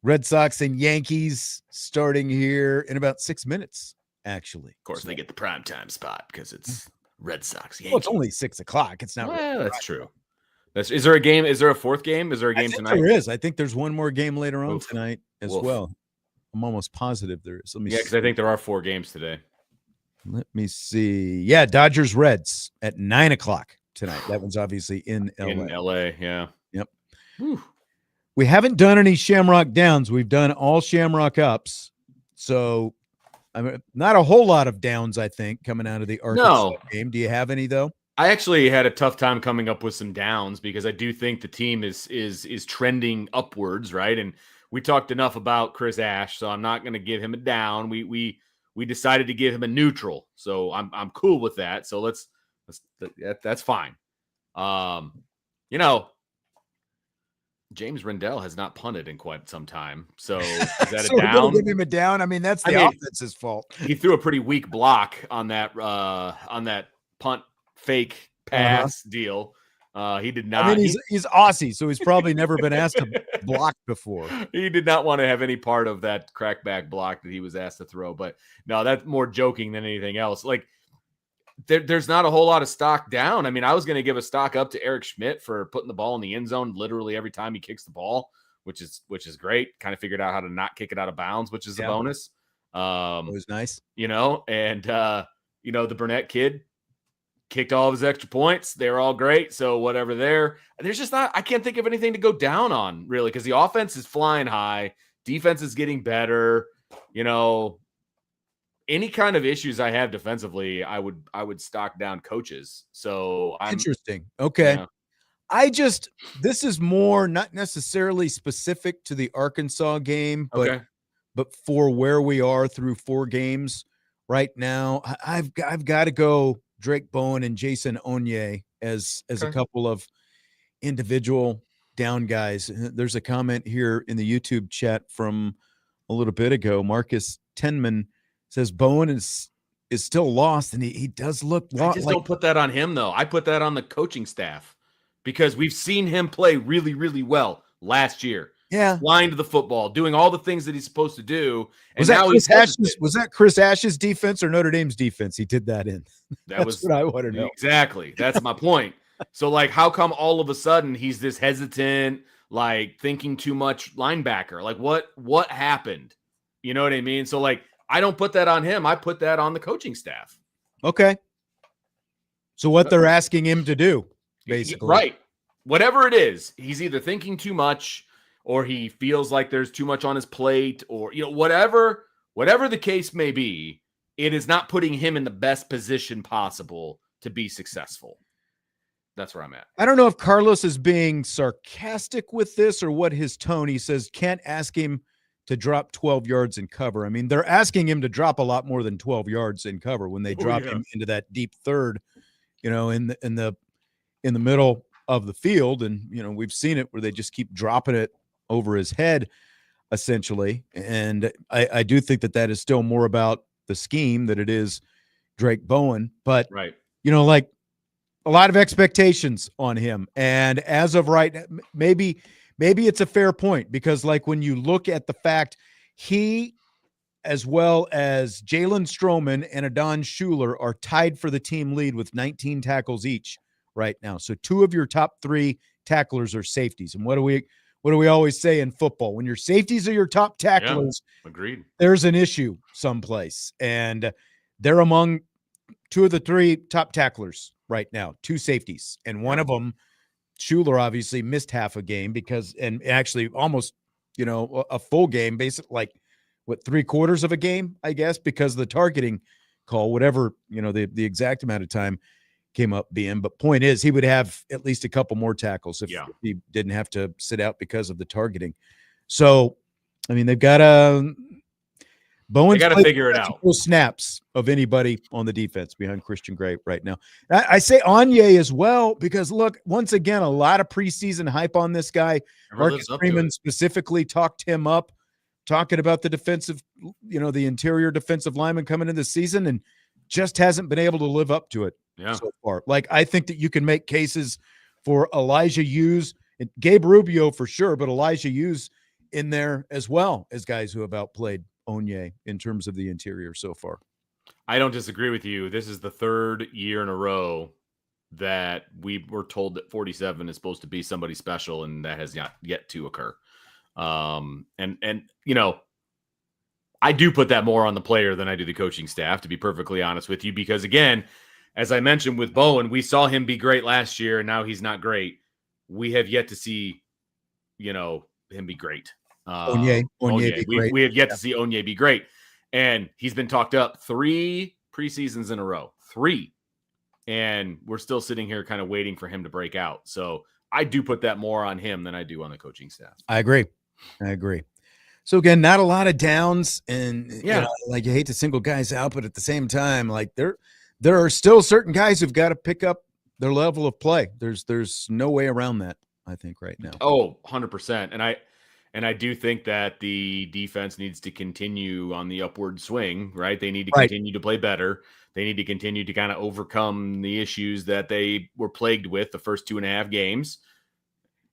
Red Sox and Yankees starting here in about 6 minutes, actually. Of course, they get the primetime spot because it's Red Sox. Yankees. Well, it's only 6 o'clock. It's not. Well, that's true. Is there a game? Is there a fourth game? Is there a game tonight? There is. I think there's one more game later on tonight as well. I'm almost positive there is. Let me see. Because I think there are 4 games today. Let me see. Yeah, Dodgers Reds at 9 o'clock tonight. That one's obviously in LA. In LA, yeah. Yep. Whew. We haven't done any Shamrock Downs. We've done all Shamrock Ups. So I mean, not a whole lot of downs, I think, coming out of the Arkansas game. Do you have any, though? I actually had a tough time coming up with some downs because I do think the team is trending upwards, right? And we talked enough about Chris Ash, so I'm not going to give him a down. We decided to give him a neutral, so I'm cool with that. So that's fine. James Rendell has not punted in quite some time, so is that so a down? Give him a down. I mean, that's the offense's fault. He threw a pretty weak block on that punt fake pass deal. He did not. I mean, he's Aussie, so he's probably never been asked to block before. He did not want to have any part of that crackback block that he was asked to throw. But no, that's more joking than anything else. Like there's not a whole lot of stock down. I mean, I was going to give a stock up to Eric Schmidt for putting the ball in the end zone literally every time he kicks the ball, which is great. Kind of figured out how to not kick it out of bounds, which is a bonus. It was nice, and the Burnett kid kicked all of his extra points. They were all great. So whatever there. There's just not, I can't think of anything to go down on really, because the offense is flying high. Defense is getting better. Any kind of issues I have defensively, I would stock down coaches. So interesting. Okay. Yeah. This is more not necessarily specific to the Arkansas game, but for where we are through 4 games right now, I've got to go Drake Bowen and Jason Onye as a couple of individual down guys. There's a comment here in the YouTube chat from a little bit ago. Marcus Tenman says Bowen is still lost, and he does look lost. I just don't put that on him, though. I put that on the coaching staff because we've seen him play really, really well last year. Yeah. Flying to the football, doing all the things that he's supposed to do. And was that Chris Ash's defense or Notre Dame's defense he did that in? That's what I want to know. Exactly. That's my point. So, how come all of a sudden he's this hesitant, thinking too much linebacker? What happened? You know what I mean? So, I don't put that on him. I put that on the coaching staff. Okay. So what they're asking him to do, basically. Right. Whatever it is, he's either thinking too much or he feels like there's too much on his plate or, whatever the case may be, it is not putting him in the best position possible to be successful. That's where I'm at. I don't know if Carlos is being sarcastic with this or what his tone. He says, can't ask him to drop 12 yards in cover. I mean, they're asking him to drop a lot more than 12 yards in cover when they drop him into that deep third, in the middle of the field. And, we've seen it where they just keep dropping it over his head, essentially. And I do think that is still more about the scheme that it is Drake Bowen. But, right. A lot of expectations on him. And as of right, maybe it's a fair point because when you look at the fact he, as well as Jalen Stroman and Adon Schuler are tied for the team lead with 19 tackles each right now. So 2 of your top 3 tacklers are safeties. And what do what do we always say in football? When your safeties are your top tacklers, agreed. There's an issue someplace. And they're among 2 of the 3 top tacklers right now, 2 safeties. And one of them, Schuler, obviously missed half a game and actually almost, a full game, basically like 3/4 of a game, I guess, because of the targeting call, whatever, the exact amount of time came up being. But point is, he would have at least a couple more tackles if he didn't have to sit out because of the targeting. So, I mean, they've got Bowen's got to figure it out. Snaps of anybody on the defense behind Christian Gray right now. I say Onye as well because, look, once again, a lot of preseason hype on this guy. Marcus Freeman specifically talked him up, talking about the defensive, the interior defensive lineman coming into the season, and just hasn't been able to live up to it so far. Like, I think that you can make cases for Elijah Hughes and Gabe Rubio for sure, but Elijah Hughes in there as well as guys who have outplayed Onye in terms of the interior so far. I don't disagree with you. This is the 3rd year in a row that we were told that 47 is supposed to be somebody special, and that has not yet to occur. And I do put that more on the player than I do the coaching staff, to be perfectly honest with you, because again, as I mentioned with Bowen, we saw him be great last year, and now he's not great. We have yet to see, him be great. Onye be great. We have yet to see Onye be great. And he's been talked up 3 preseasons in a row. 3. And we're still sitting here kind of waiting for him to break out. So I do put that more on him than I do on the coaching staff. I agree. So again, not a lot of downs, and you hate to single guys out, but at the same time, like there are still certain guys who've got to pick up their level of play. There's no way around that, I think, right now. Oh, 100%. And I do think that the defense needs to continue on the upward swing, right? They need to continue to play better. They need to continue to kind of overcome the issues that they were plagued with the first 2.5 games.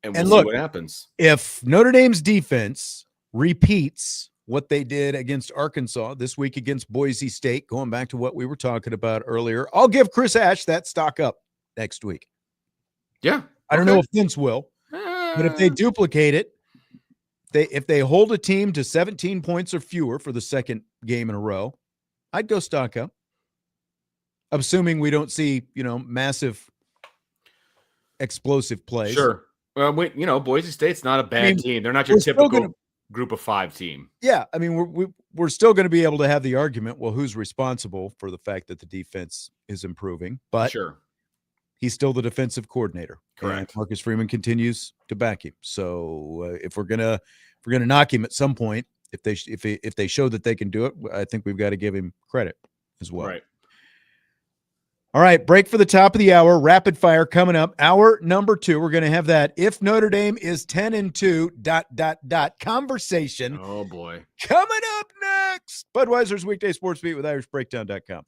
And we'll see what happens. If Notre Dame's defense repeats what they did against Arkansas this week against Boise State, going back to what we were talking about earlier, I'll give Chris Ash that stock up next week. Yeah. I don't know if Vince will, but if they duplicate it, if they hold a team to 17 points or fewer for the 2nd game in a row, I'd go stock up. Assuming we don't see, massive explosive plays. Sure. Well, Boise State's not a bad team. They're not your typical group of 5 team. Yeah. I mean, we're still going to be able to have the argument, well, who's responsible for the fact that the defense is improving? But he's still the defensive coordinator. Correct. And Marcus Freeman continues to back him. So if we're gonna knock him at some point, if they show that they can do it, I think we've got to give him credit as well. Right. All right, break for the top of the hour. Rapid fire coming up. Hour number 2. We're going to have that if Notre Dame is 10-2 ... conversation. Oh boy. Coming up next. Budweiser's Weekday Sports Beat with IrishBreakdown.com.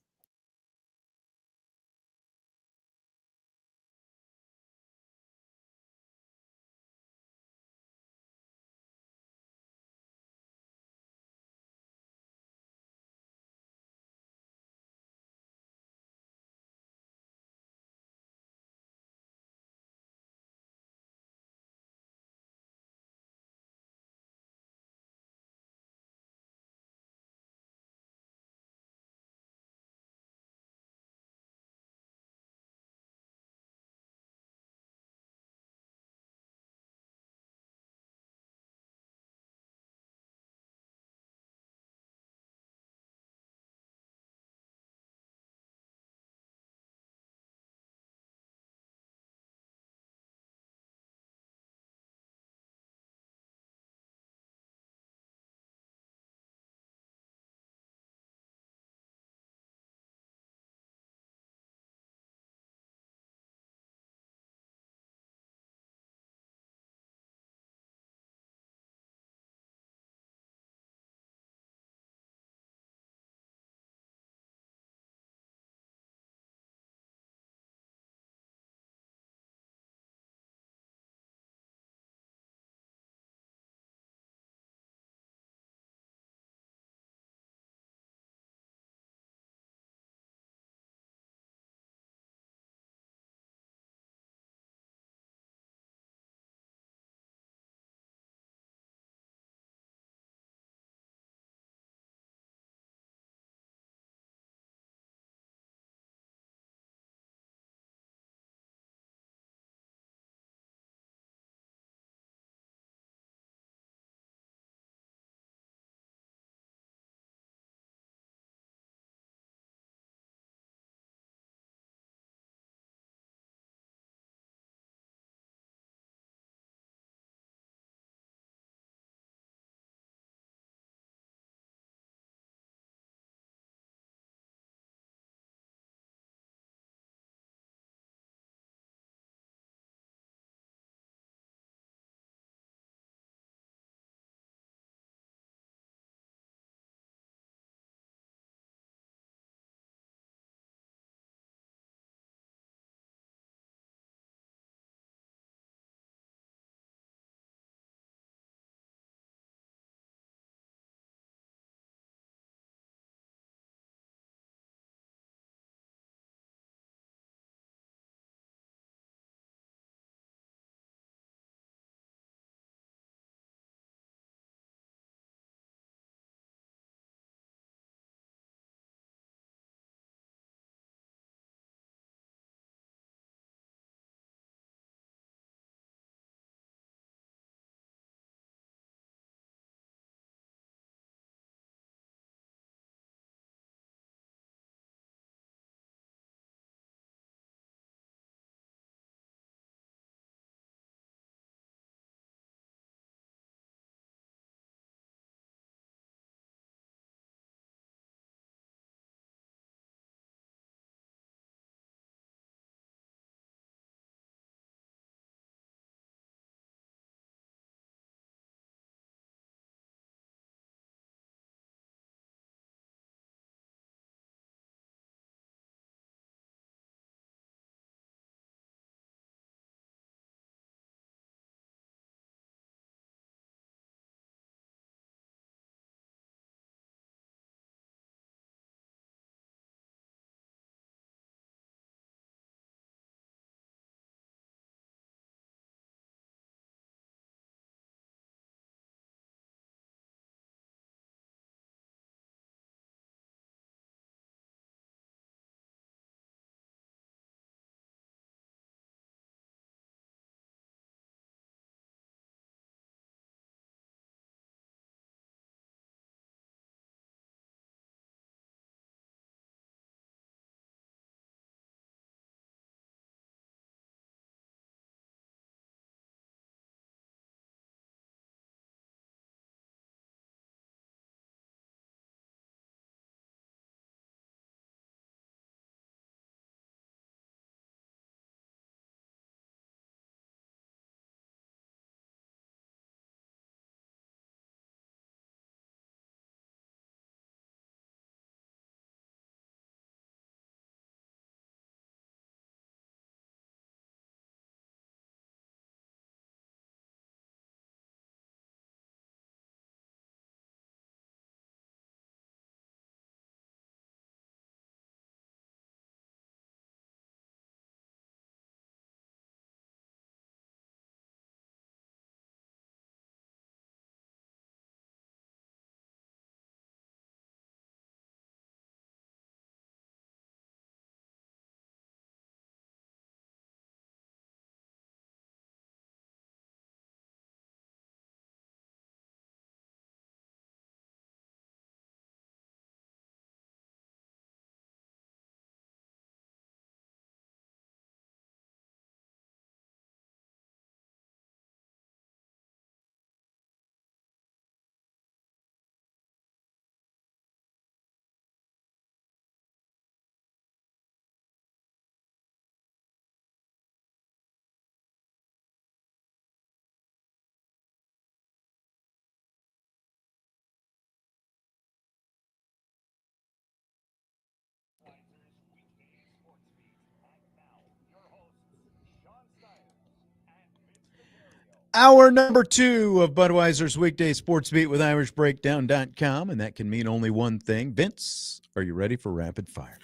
Hour number 2 of Budweiser's Weekday Sports Beat with IrishBreakdown.com, and that can mean only one thing. Vince, are you ready for rapid fire?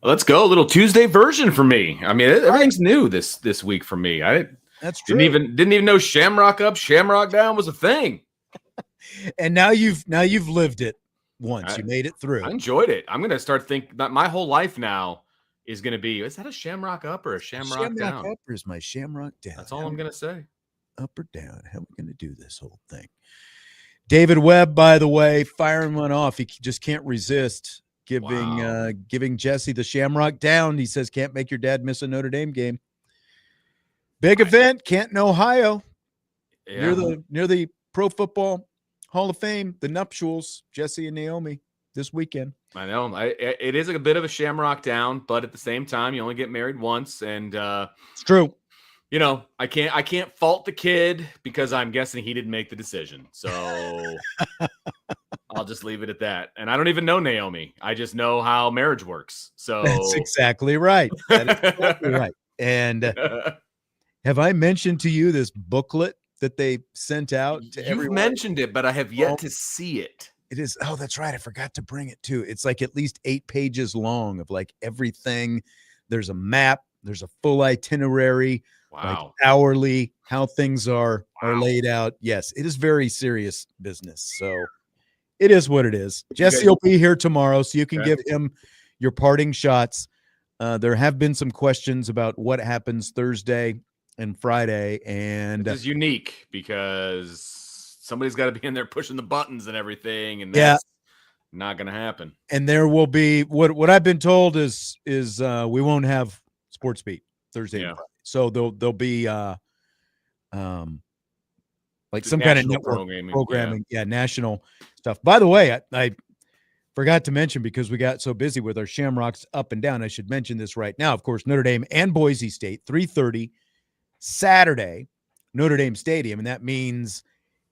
Let's go. A little Tuesday version for me. I mean, everything's new this week for me. That's true. Didn't even know Shamrock Up, Shamrock Down was a thing. And now you've lived it once. You made it through. I enjoyed it. I'm gonna start thinking that my whole life now is gonna be: is that a Shamrock Up or a Shamrock Down? Shamrock Up is my Shamrock Down. That's all I'm gonna say. Up or down? How are we going to do this whole thing? David Webb, by the way, firing one off. He just can't resist giving Jesse the Shamrock Down. He says, can't make your dad miss a Notre Dame game. Big event, Canton, Ohio. Yeah. Near the Pro Football Hall of Fame, the nuptials, Jesse and Naomi this weekend. I know. It is a bit of a Shamrock Down, but at the same time, you only get married once, and it's true. You know, I can't fault the kid because I'm guessing he didn't make the decision. So I'll just leave it at that. And I don't even know Naomi. I just know how marriage works. So that's exactly right. That is exactly right. And have I mentioned to you this booklet that they sent out to everyone? You've mentioned it, but I have yet to see it. It is. Oh, that's right. I forgot to bring it too. It's like at least 8 pages long of like everything. There's a map. There's a full itinerary. Wow. Like hourly, how things are laid out. Yes, it is very serious business. So it is what it is. Jesse will be here tomorrow, so you can give him your parting shots. There have been some questions about what happens Thursday and Friday. And this is unique because somebody's got to be in there pushing the buttons and everything. And that's not going to happen. And there will be what I've been told is we won't have Sportsbeat Thursday and Friday. So there'll be like some kind of network programming. Yeah, national stuff. By the way, I forgot to mention because we got so busy with our Shamrocks up and down. I should mention this right now. Of course, Notre Dame and Boise State, 3:30 Saturday, Notre Dame Stadium. And that means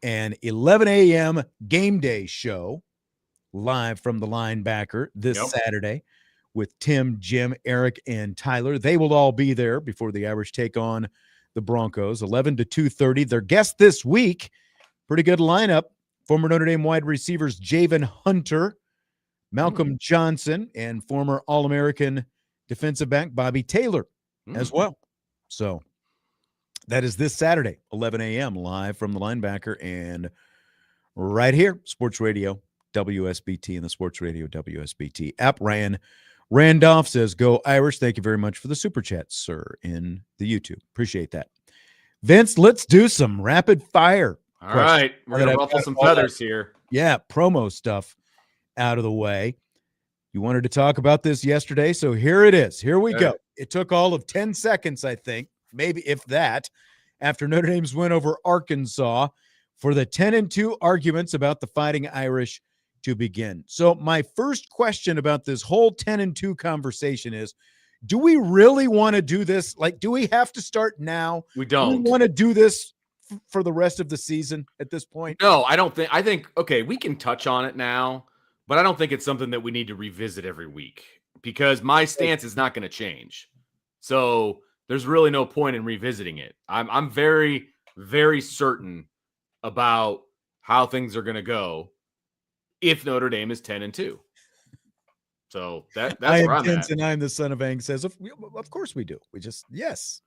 an 11 a.m. game day show live from the Linebacker this Saturday with Tim, Jim, Eric, and Tyler. They will all be there before the Irish take on the Broncos, 11 to 2:30. Their guest this week, pretty good lineup, former Notre Dame wide receivers Javen Hunter, Malcolm Johnson, and former All-American defensive back Bobby Taylor as well. So that is this Saturday, 11 a.m., live from the Linebacker and right here, Sports Radio WSBT and the Sports Radio WSBT app. Randolph says, go Irish. Thank you very much for the super chat, sir, in the YouTube. Appreciate that. Vince, let's do some rapid fire. All right. We're going to ruffle some feathers here. Yeah, promo stuff out of the way. You wanted to talk about this yesterday, so here it is. Here we go. It took all of 10 seconds, I think, maybe if that, after Notre Dame's win over Arkansas for the 10-2 arguments about the Fighting Irish to begin. So my first question about this whole 10-2 conversation is, do we really want to do this? Like, do we have to start now? We don't. Do we want to do this for the rest of the season at this point? No, I don't think. I think, okay, we can touch on it now, but I don't think it's something that we need to revisit every week because my stance is not going to change. So there's really no point in revisiting it. I'm very, very certain about how things are going to go if Notre Dame is 10-2. So that's where I'm at. And I'm the son of Ang says, of course we do. We just, yes.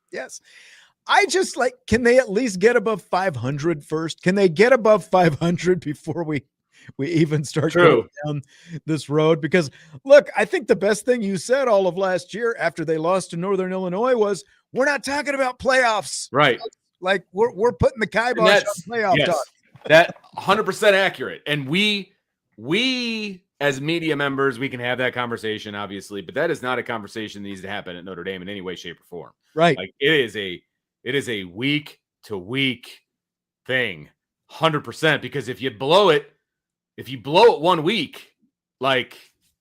I just like, can they at least get above 500 first? Can they get above 500 before we even start going down this road? Because look, I think the best thing you said all of last year after they lost to Northern Illinois was, we're not talking about playoffs. Right. Like we're putting the kibosh on playoff talk. That 100% accurate. And we as media members, we can have that conversation, obviously, but that is not a conversation that needs to happen at Notre Dame in any way, shape, or form. Right. Like it is a week to week thing, 100%. Because if you blow it 1 week, like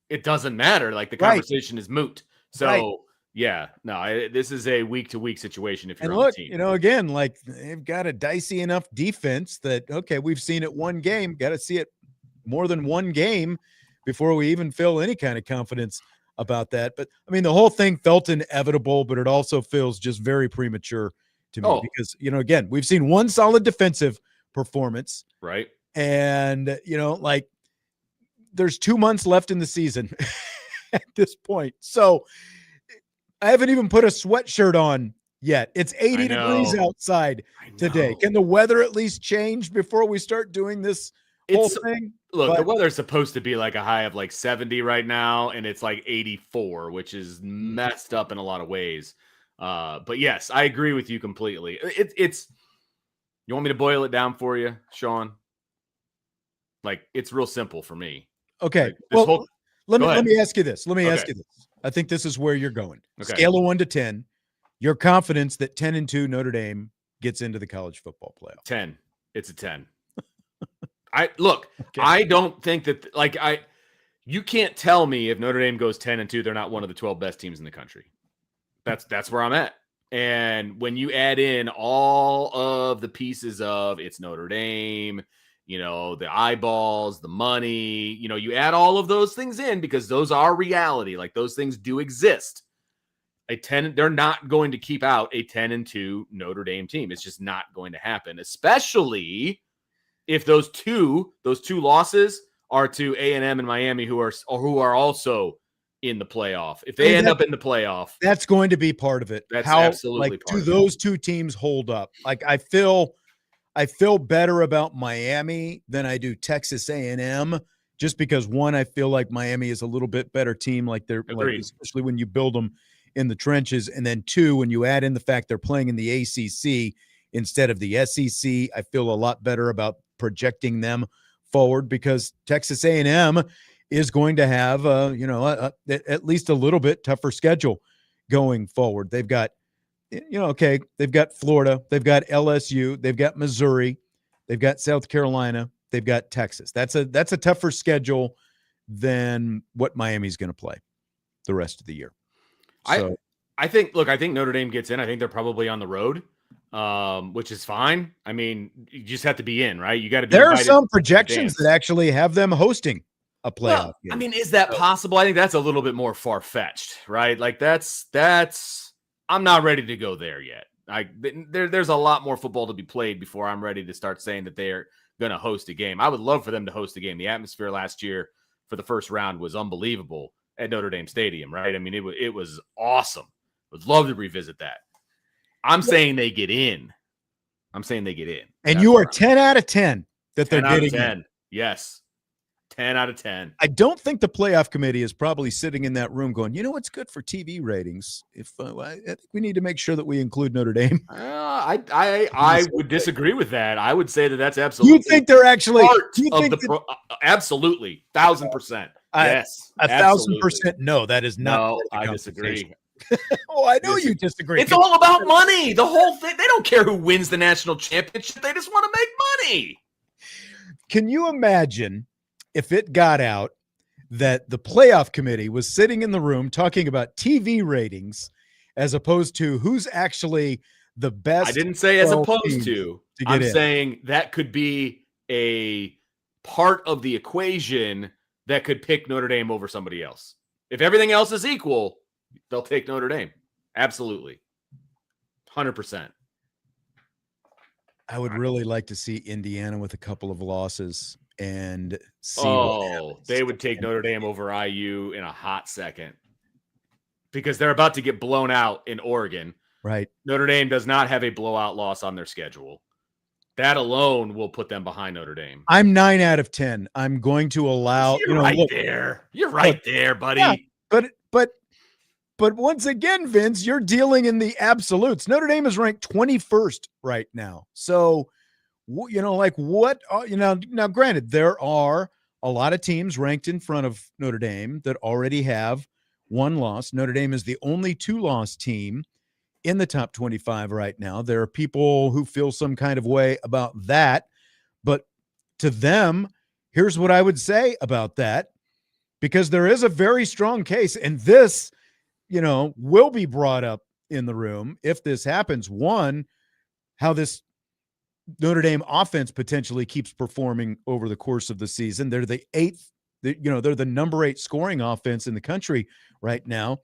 it doesn't matter. Like the conversation is moot. So this is a week to week situation. If you're on the team, again, like they've got a dicey enough defense that, okay, we've seen it one game, got to see it more than one game before we even feel any kind of confidence about that. But I mean, the whole thing felt inevitable, but it also feels just very premature to me because, again, we've seen one solid defensive performance. Right. And, like there's 2 months left in the season at this point. So I haven't even put a sweatshirt on yet. It's 80 degrees outside today. Can the weather at least change before we start doing this whole thing? Look, the weather's supposed to be like a high of like 70 right now, and it's like 84, which is messed up in a lot of ways. But yes, I agree with you completely. It's you want me to boil it down for you, Sean? Like, it's real simple for me. Okay. Like, let me ask you this. I think this is where you're going. Okay. Scale of 1 to 10. Your confidence that 10-2 Notre Dame gets into the college football playoff. 10. It's a 10. I don't think that you can't tell me if Notre Dame goes 10-2, they're not one of the 12 best teams in the country. That's where I'm at. And when you add in all of the pieces of it's Notre Dame, the eyeballs, the money, you add all of those things in because those are reality. Like, those things do exist. They're not going to keep out a 10-2 Notre Dame team. It's just not going to happen, especially if those two losses are to A&M and Miami, who are also in the playoff. If they end up in the playoff, that's going to be part of it. That's absolutely part of it. Do those two teams hold up? Like, I feel better about Miami than I do Texas A&M, just because, one, I feel like Miami is a little bit better team, especially when you build them in the trenches, and then two, when you add in the fact they're playing in the ACC instead of the SEC, I feel a lot better about projecting them forward because Texas A&M is going to have at least a little bit tougher schedule going forward. They've got they've got Florida, they've got LSU, they've got Missouri, they've got South Carolina, they've got Texas. That's a tougher schedule than what Miami's going to play the rest of the year. So, I think Notre Dame gets in. I think they're probably on the road, which is fine. I mean, you just have to be in, right? You got to be. There are some projections that actually have them hosting a playoff game. I mean, is that possible? I think that's a little bit more far-fetched, right? Like, that's I'm not ready to go there yet. There's a lot more football to be played before I'm ready to start saying that they're going to host a game. I would love for them to host a game. The atmosphere last year for the first round was unbelievable at Notre Dame Stadium, right? I mean, it was awesome. Would love to revisit that. I'm saying they get in. And that's you are 10 out of 10 that they're getting 10. In. Yes. 10 out of 10. I don't think the playoff committee is probably sitting in that room going, what's good for TV ratings? If I think we need to make sure that we include Notre Dame. I would disagree with that. I would say that that's absolutely. You think they're actually absolutely 1,000%. Yes, 1,000%. No, that is not. No, I disagree. Oh, I know you disagree. It's all about money. The whole thing. They don't care who wins the national championship. They just want to make money. Can you imagine if it got out that the playoff committee was sitting in the room talking about TV ratings as opposed to who's actually the best? I didn't say as opposed to. I'm saying that could be a part of the equation that could pick Notre Dame over somebody else. If everything else is equal, they'll take Notre Dame. Absolutely. 100%. I would really like to see Indiana with a couple of losses and see. They would take Notre Dame over IU in a hot second because they're about to get blown out in Oregon. Right. Notre Dame does not have a blowout loss on their schedule. That alone will put them behind Notre Dame. I'm 9 out of 10. I'm going to allow. You're right there, buddy. Yeah, but once again, Vince, you're dealing in the absolutes. Notre Dame is ranked 21st right now. So, now granted, there are a lot of teams ranked in front of Notre Dame that already have one loss. Notre Dame is the only 2-loss team in the top 25 right now. There are people who feel some kind of way about that, but to them, here's what I would say about that, because there is a very strong case, and this, will be brought up in the room if this happens. One, how this Notre Dame offense potentially keeps performing over the course of the season. They're the 8th, they're the number 8 scoring offense in the country right now.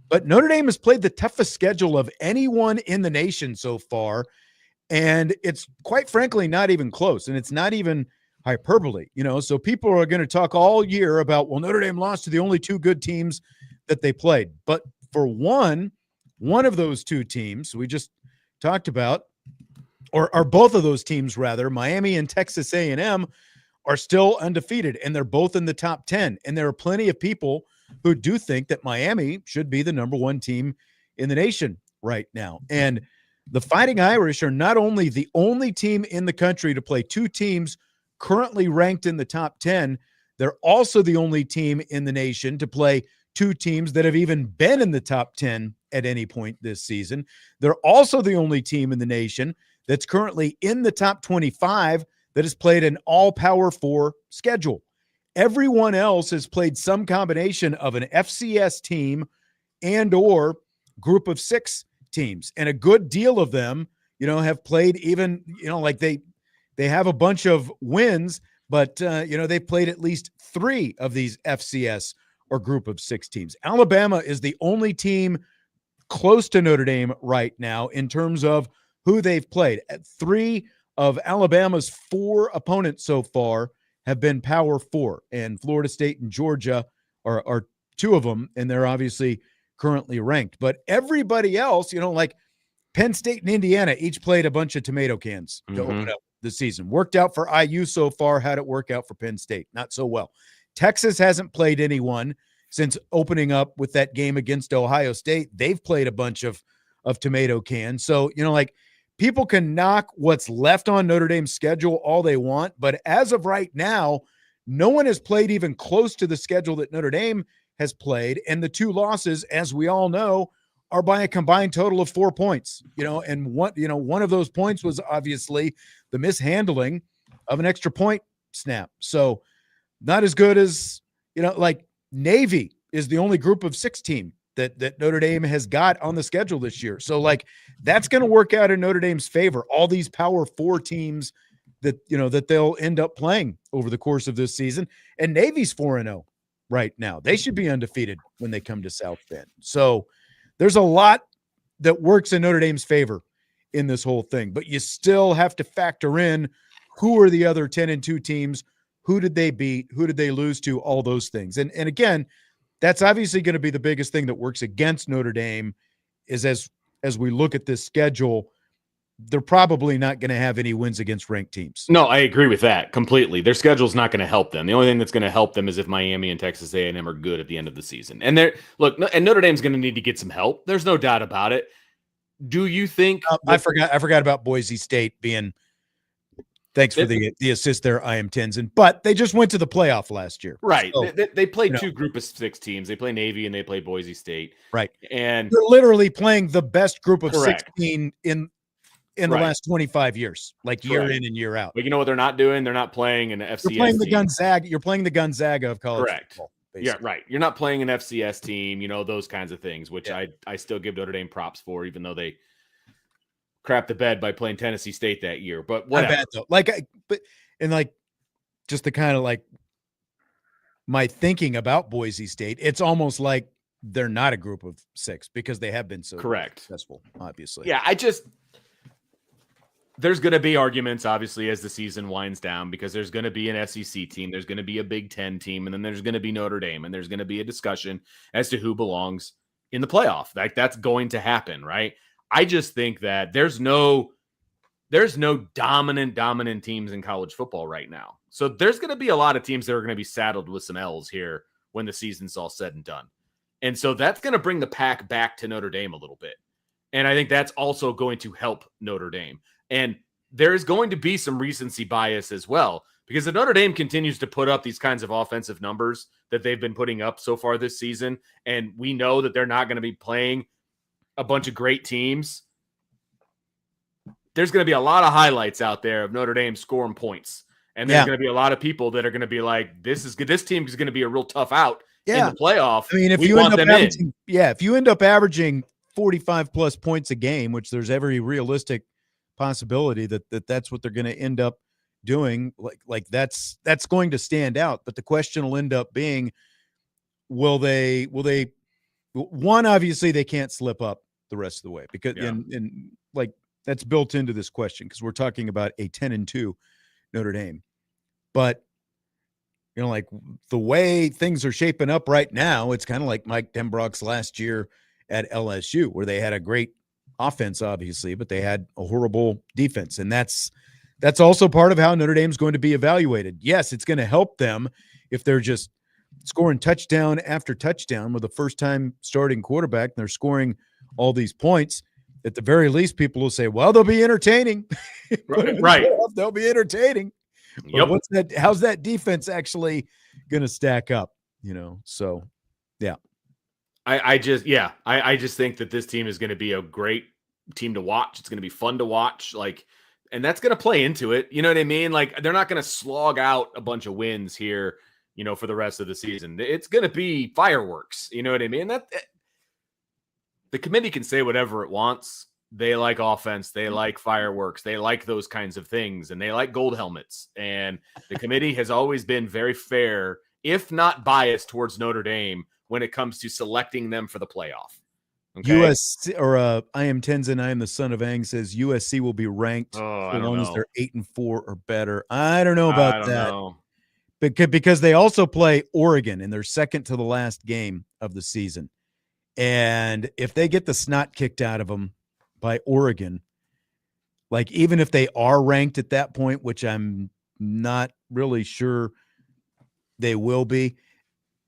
But Notre Dame has played the toughest schedule of anyone in the nation so far. And it's quite frankly not even close. And it's not even hyperbole, So people are going to talk all year about, well, Notre Dame lost to the only two good teams that they played. But for one of those two teams we just talked about, or both of those teams rather, Miami and Texas A&M, are still undefeated, and they're both in the top 10. And there are plenty of people who do think that Miami should be the number one team in the nation right now. And the Fighting Irish are not only the only team in the country to play two teams currently ranked in the top 10, they're also the only team in the nation to play two teams that have even been in the top 10 at any point this season. They're also the only team in the nation that's currently in the top 25 that has played an all-Power 4 schedule. Everyone else has played some combination of an FCS team and or group of 6 teams. And a good deal of them, have played even, like they have a bunch of wins, but, they've played at least 3 of these FCS or group of 6 teams. Alabama is the only team close to Notre Dame right now in terms of who they've played. 3 of Alabama's 4 opponents so far have been Power 4, and Florida State and Georgia are 2 of them, and they're obviously currently ranked. But everybody else, like Penn State and Indiana each played a bunch of tomato cans to open up the season. Worked out for IU so far. How'd it work out for Penn State? Not so well. Texas hasn't played anyone since opening up with that game against Ohio State. They've played a bunch of tomato cans. So, people can knock what's left on Notre Dame's schedule all they want, but as of right now, no one has played even close to the schedule that Notre Dame has played, and the 2 losses, as we all know, are by a combined total of 4 points. And one of those points was obviously the mishandling of an extra point snap. So not as good as, like Navy is the only group of 6 team that Notre Dame has got on the schedule this year. So like that's going to work out in Notre Dame's favor. All these Power 4 teams that, that they'll end up playing over the course of this season. And Navy's 4-0 right now. They should be undefeated when they come to South Bend. So there's a lot that works in Notre Dame's favor in this whole thing, but you still have to factor in who are the other 10-2 teams, who did they beat, who did they lose to, all those things. And again, that's obviously going to be the biggest thing that works against Notre Dame is as we look at this schedule, they're probably not going to have any wins against ranked teams. No, I agree with that completely. Their schedule's not going to help them. The only thing that's going to help them is if Miami and Texas A&M are good at the end of the season. And and Notre Dame's going to need to get some help. There's no doubt about it. Do you think I forgot about Boise State being thanks for the assist there, I am Tenzin. But they just went to the playoff last year. Right. So, they played 2 group of 6 teams. They play Navy and they play Boise State. Right. And they're literally playing the best group of correct. 16 in the last 25 years, like year in and year out. But you know what they're not doing? They're not playing an FCS You're playing the team. Gonzaga. You're playing the Gonzaga of college football. Yeah, right. You're not playing an FCS team, those kinds of things, which I still give Notre Dame props for, even though they crapped the bed by playing Tennessee State that year. But whatever. I bet though. Just the kind of like my thinking about Boise State, it's almost like they're not a group of 6 because they have been so successful, obviously. Yeah, there's going to be arguments, obviously, as the season winds down, because there's going to be an SEC team, there's going to be a Big Ten team, and then there's going to be Notre Dame, and there's going to be a discussion as to who belongs in the playoff. Like, that's going to happen, right? I just think that there's no dominant teams in college football right now. So there's going to be a lot of teams that are going to be saddled with some L's here when the season's all said and done. And so that's going to bring the pack back to Notre Dame a little bit. And I think that's also going to help Notre Dame. And there is going to be some recency bias as well, because if Notre Dame continues to put up these kinds of offensive numbers that they've been putting up so far this season, and we know that they're not going to be playing a bunch of great teams, there's going to be a lot of highlights out there of Notre Dame scoring points. And there's going to be a lot of people that are going to be like, this team is going to be a real tough out in the playoff. I mean, if you end up averaging 45 plus points a game, which there's every realistic possibility that's what they're going to end up doing, like that's going to stand out. But the question will end up being, will they one, obviously they can't slip up the rest of the way because and like that's built into this question because we're talking about a 10-2 Notre Dame. But like the way things are shaping up right now, it's kind of like Mike Denbrock's last year at LSU, where they had a great offense, obviously, but they had a horrible defense. And that's also part of how Notre Dame's going to be evaluated. Yes, it's going to help them if they're just scoring touchdown after touchdown with a first-time starting quarterback, and they're scoring all these points. At the very least, people will say, well, they'll be entertaining. Right. They'll be entertaining. Yep. How's that defense actually going to stack up? So yeah. I just think that this team is going to be a great team to watch. It's going to be fun to watch. And that's going to play into it. You know what I mean? Like, they're not going to slog out a bunch of wins here, for the rest of the season. It's going to be fireworks. You know what I mean? The committee can say whatever it wants. They like offense. They like fireworks. They like those kinds of things. And they like gold helmets. And the committee has always been very fair, if not biased, towards Notre Dame when it comes to selecting them for the playoff. Okay? USC or I am Tenzin, I am the son of Ang says USC will be ranked as long as they're 8-4 or better. I don't know about that. Because they also play Oregon in their second to the last game of the season. And if they get the snot kicked out of them by Oregon, like even if they are ranked at that point, which I'm not really sure they will be,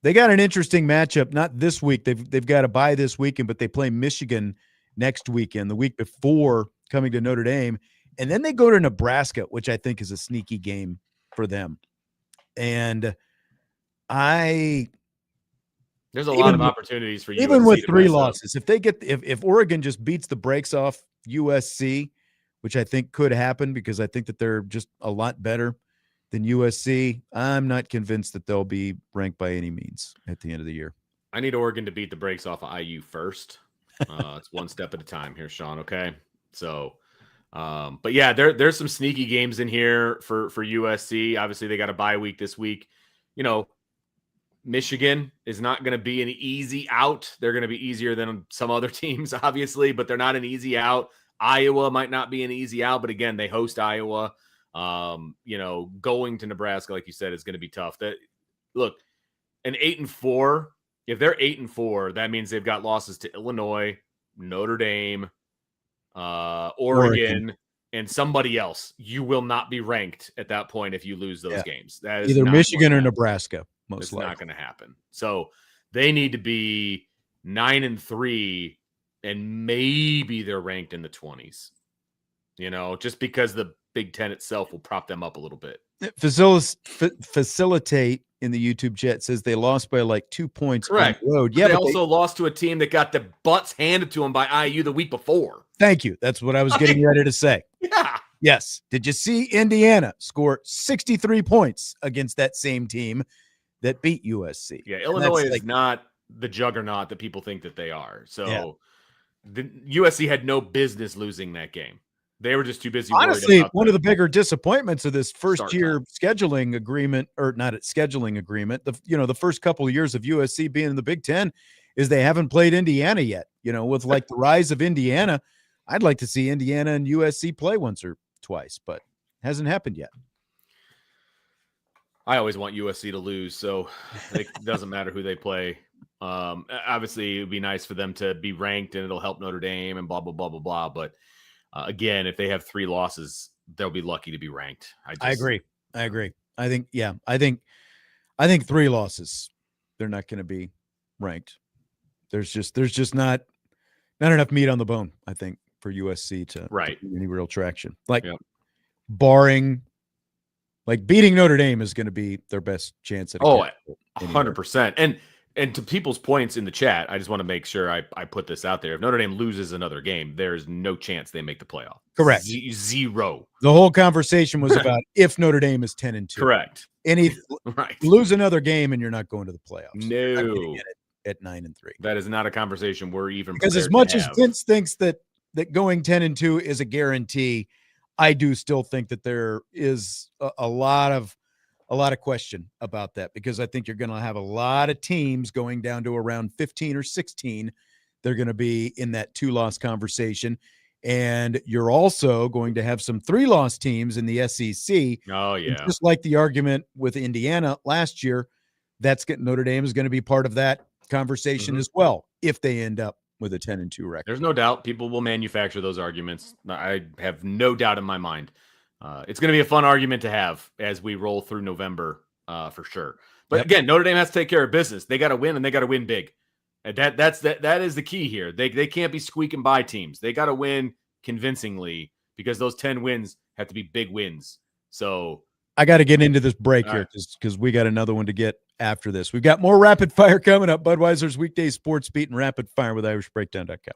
they got an interesting matchup. Not this week. They've got to bye this weekend, but they play Michigan next weekend, the week before coming to Notre Dame. And then they go to Nebraska, which I think is a sneaky game for them. And there's a lot of opportunities for you. Even with 3 losses, if Oregon just beats the brakes off USC, which I think could happen because I think that they're just a lot better than USC, I'm not convinced that they'll be ranked by any means at the end of the year. I need Oregon to beat the brakes off of IU first. It's one step at a time here, Sean. Okay. So, but yeah, there's some sneaky games in here for USC. Obviously they got a bye week this week. Michigan is not going to be an easy out. They're going to be easier than some other teams, obviously, but they're not an easy out. Iowa might not be an easy out, but again, they host Iowa. Going to Nebraska, like you said, is going to be tough. Look, an 8-4, if they're 8-4, that means they've got losses to Illinois, Notre Dame, Oregon, and somebody else. You will not be ranked at that point if you lose those games. That is either Michigan or Nebraska. Most likely. Not going to happen. So they need to be 9-3, and maybe they're ranked in the 20s. Just because the Big Ten itself will prop them up a little bit. Facilitate in the YouTube chat says they lost by like 2 points on the road. Yeah, they also lost to a team that got the butts handed to them by IU the week before. Thank you. That's what I was getting ready to say. Yeah. Yes. Did you see Indiana score 63 points against that same team that beat USC? Yeah, Illinois is not the juggernaut that people think that they are. So the USC had no business losing that game. They were just too busy. Honestly, one of the bigger disappointments of this first-year scheduling agreement, or not a scheduling agreement, the first couple of years of USC being in the Big Ten is they haven't played Indiana yet. With like the rise of Indiana, I'd like to see Indiana and USC play once or twice, but it hasn't happened yet. I always want USC to lose, so it doesn't matter who they play. Obviously, it would be nice for them to be ranked, and it'll help Notre Dame and blah, blah, blah, blah, blah. But again, if they have 3 losses, they'll be lucky to be ranked. I agree. I think 3 losses, they're not going to be ranked. There's just not enough meat on the bone, I think, for USC to get any real traction. Barring – beating Notre Dame is going to be their best chance at 100%. And to people's points in the chat, I just want to make sure I put this out there. If Notre Dame loses another game, there is no chance they make the playoff. Correct. Zero. The whole conversation was about if Notre Dame is 10-2. Correct. Lose another game and you're not going to the playoffs. No. At 9-3. That is not a conversation we're even because as much as Vince thinks that going 10-2 is a guarantee, I do still think that there is a lot of a lot of question about that because I think you're going to have a lot of teams going down to around 15 or 16. They're going to be in that 2-loss conversation. And you're also going to have some 3-loss teams in the SEC. Oh, And yeah. just like the argument with Indiana last year, Notre Dame is going to be part of that conversation as well if they end up with a 10-2 record. There's no doubt people will manufacture those arguments. I have no doubt in my mind. It's going to be a fun argument to have as we roll through November for sure. But again, Notre Dame has to take care of business. They got to win, and they got to win big. And that is the key here. They can't be squeaking by teams. They got to win convincingly because those 10 wins have to be big wins. So I got to get into this break here because we got another one to get after this. We've got more Rapid Fire coming up. Budweiser's Weekday Sports Beat and Rapid Fire with IrishBreakdown.com.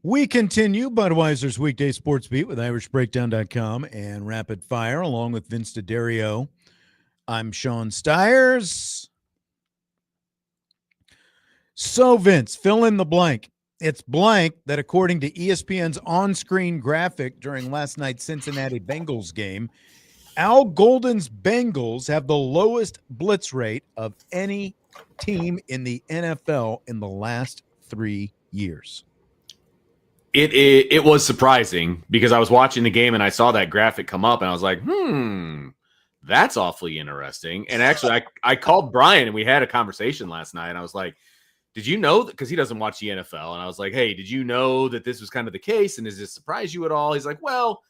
We continue Budweiser's Weekday Sportsbeat with IrishBreakdown.com and Rapid Fire, along with Vince D'Addario. I'm Sean Stiers. So, Vince, fill in the blank. It's blank that according to ESPN's on-screen graphic during last night's Cincinnati Bengals game, Al Golden's Bengals have the lowest blitz rate of any team in the NFL in the last 3 years. It was surprising because I was watching the game and I saw that graphic come up and I was like, that's awfully interesting. And actually, I called Brian and we had a conversation last night and I was like, did you know that? Because he doesn't watch the NFL. And I was like, hey, did you know that this was kind of the case? And does this surprise you at all? He's like, well,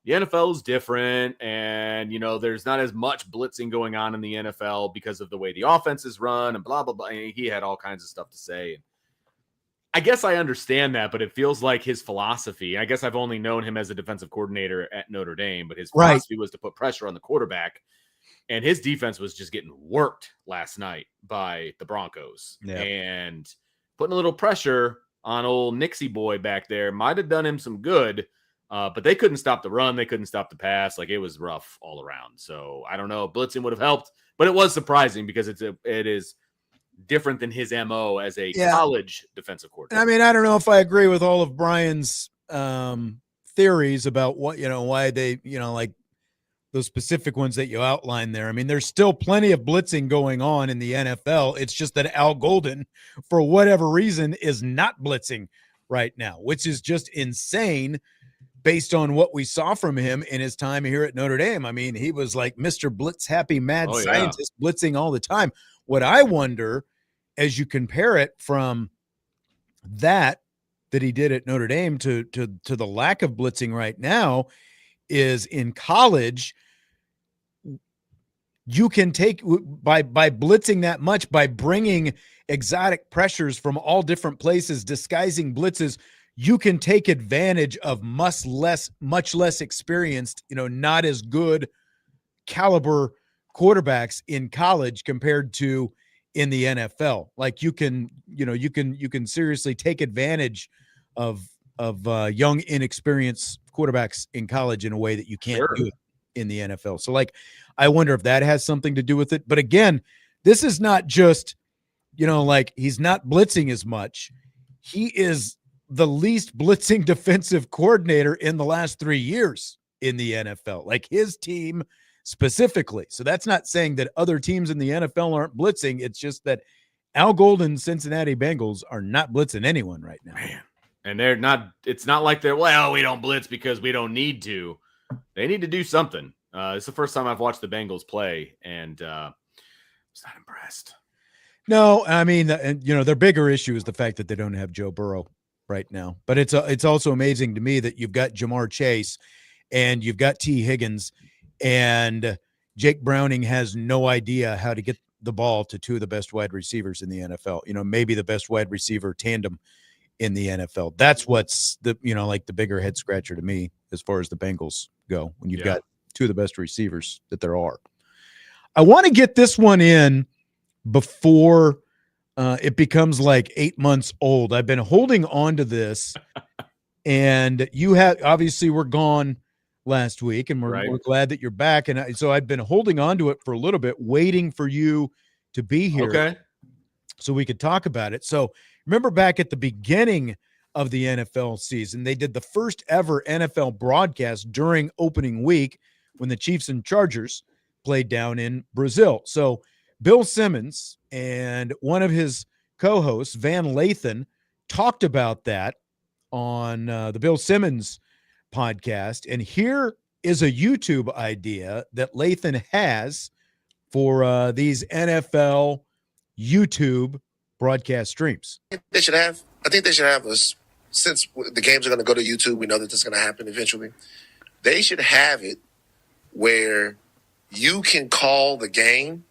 the NFL is different. And, there's not as much blitzing going on in the NFL because of the way the offenses run and blah, blah, blah. And he had all kinds of stuff to say. I guess I understand that, but it feels like his philosophy. I guess I've only known him as a defensive coordinator at Notre Dame, but his philosophy was to put pressure on the quarterback. And his defense was just getting worked last night by the Broncos. Yep. And putting a little pressure on old Nixie boy back there might have done him some good, but they couldn't stop the run. They couldn't stop the pass. Like, it was rough all around. So I don't know. Blitzing would have helped, but it was surprising because it is different than his MO as a college defensive coordinator. I mean, I don't know if I agree with all of Brian's theories about what, why they, like those specific ones that you outlined there. I mean, there's still plenty of blitzing going on in the NFL. It's just that Al Golden, for whatever reason, is not blitzing right now, which is just insane based on what we saw from him in his time here at Notre Dame. I mean, he was like Mr. Blitz Happy Mad Scientist, blitzing all the time. What I wonder, as you compare it from that he did at Notre Dame to the lack of blitzing right now, is in college, you can take by blitzing that much, by bringing exotic pressures from all different places, disguising blitzes, you can take advantage of much less experienced, not as good caliber quarterbacks in college compared to in the NFL. Like, you can seriously take advantage of young, inexperienced quarterbacks in college in a way that you can't do it in the NFL. So, like, I wonder if that has something to do with it. But again, this is not just, like, he's not blitzing as much. He is the least blitzing defensive coordinator in the last 3 years in the NFL, like his team specifically. So that's not saying that other teams in the NFL aren't blitzing. It's just that Al Golden's Cincinnati Bengals are not blitzing anyone right now. Man. And they're not, it's not like we don't blitz because we don't need to. They need to do something. It's the first time I've watched the Bengals play, and I was not impressed. No, I mean, their bigger issue is the fact that they don't have Joe Burrow right now. But it's also amazing to me that you've got Jamar Chase and you've got T. Higgins, and Jake Browning has no idea how to get the ball to two of the best wide receivers in the NFL. Maybe the best wide receiver tandem in the NFL. That's what's the bigger head scratcher to me as far as the Bengals go, when you've got two of the best receivers that there are. I want to get this one in before it becomes like 8 months old. I've been holding on to this, and you have obviously were gone last week, and we're glad that you're back. And so I've been holding on to it for a little bit, waiting for you to be here, so we could talk about it. So remember back at the beginning of the NFL season, they did the first ever NFL broadcast during opening week when the Chiefs and Chargers played down in Brazil. So Bill Simmons and one of his co-hosts, Van Lathan, talked about that on the Bill Simmons podcast. And here is a YouTube idea that Lathan has for these NFL YouTube broadcast streams. I think they should have us, since the games are going to go to YouTube, we know that this is going to happen eventually. They should have it where you can call the game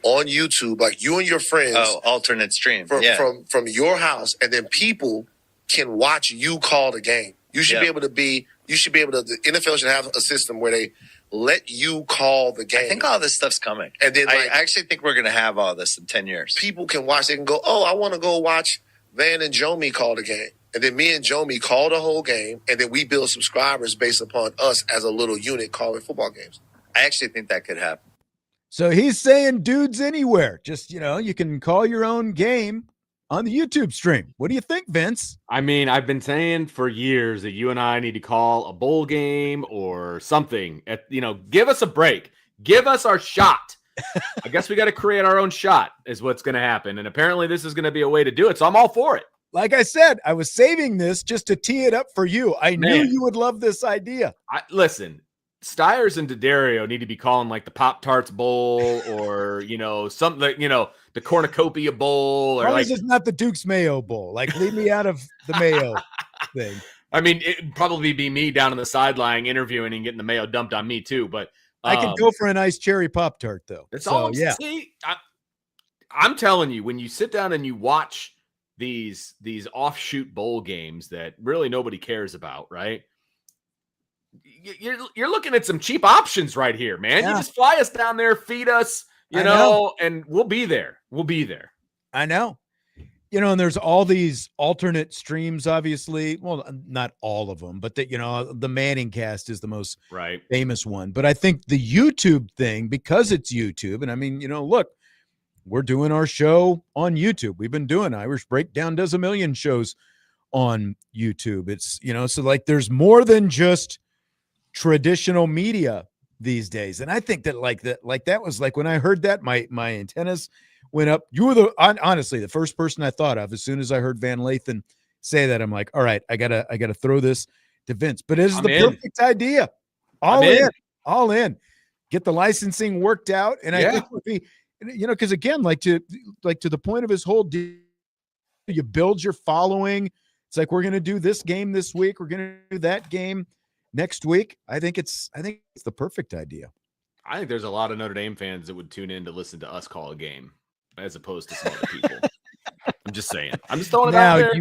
on YouTube, like you and your friends. Oh, alternate stream. From your house, and then people can watch you call the game. The NFL should have a system where they let you call the game. I think all this stuff's coming. And then I actually think we're going to have all this in 10 years. People can watch. They can go, oh, I want to go watch Van and Jomi call the game. and then me and Jomi call the whole game, and then we build subscribers based upon us as a little unit calling football games. I actually think that could happen. So he's saying dudes anywhere. Just, you can call your own game on the YouTube stream. What do you think, Vince? I mean, I've been saying for years that you and I need to call a bowl game or something. Give us a break. Give us our shot. I guess we got to create our own shot is what's going to happen. And apparently this is going to be a way to do it. So I'm all for it. Like I said, I was saving this just to tee it up for you. I knew you would love this idea. Listen, Stiers and D'Addario need to be calling like the Pop-Tarts Bowl or, something like, the Cornucopia Bowl. Or this is not the Duke's Mayo Bowl. Like, leave me out of the Mayo thing. I mean, it'd probably be me down on the sideline interviewing and getting the mayo dumped on me too. But I can go for a nice cherry Pop-Tart, though. That's all. I'm telling you, when you sit down and you watch these offshoot bowl games that really nobody cares about, right? You're looking at some cheap options right here, man. Yeah. You just fly us down there, feed us, and we'll be there. We'll be there. I know. And there's all these alternate streams, obviously. Well, not all of them, but the Manning cast is the most famous one. But I think the YouTube thing, because it's YouTube, and I mean, look, we're doing our show on YouTube. We've been doing Irish Breakdown does a million shows on YouTube. It's, so like there's more than just traditional media these days. And I think that that was like when I heard that, my antennas went up. You were honestly the first person I thought of as soon as I heard Van Lathan say that. I'm like, all right, I gotta throw this to Vince. But it is the perfect idea. All in. Get the licensing worked out. And I think it would be, because again, like to the point of his whole deal, you build your following. It's like, we're going to do this game this week. We're going to do that game next week. I think it's the perfect idea. I think there's a lot of Notre Dame fans that would tune in to listen to us call a game as opposed to some other people. I'm just saying. I'm just throwing it out there.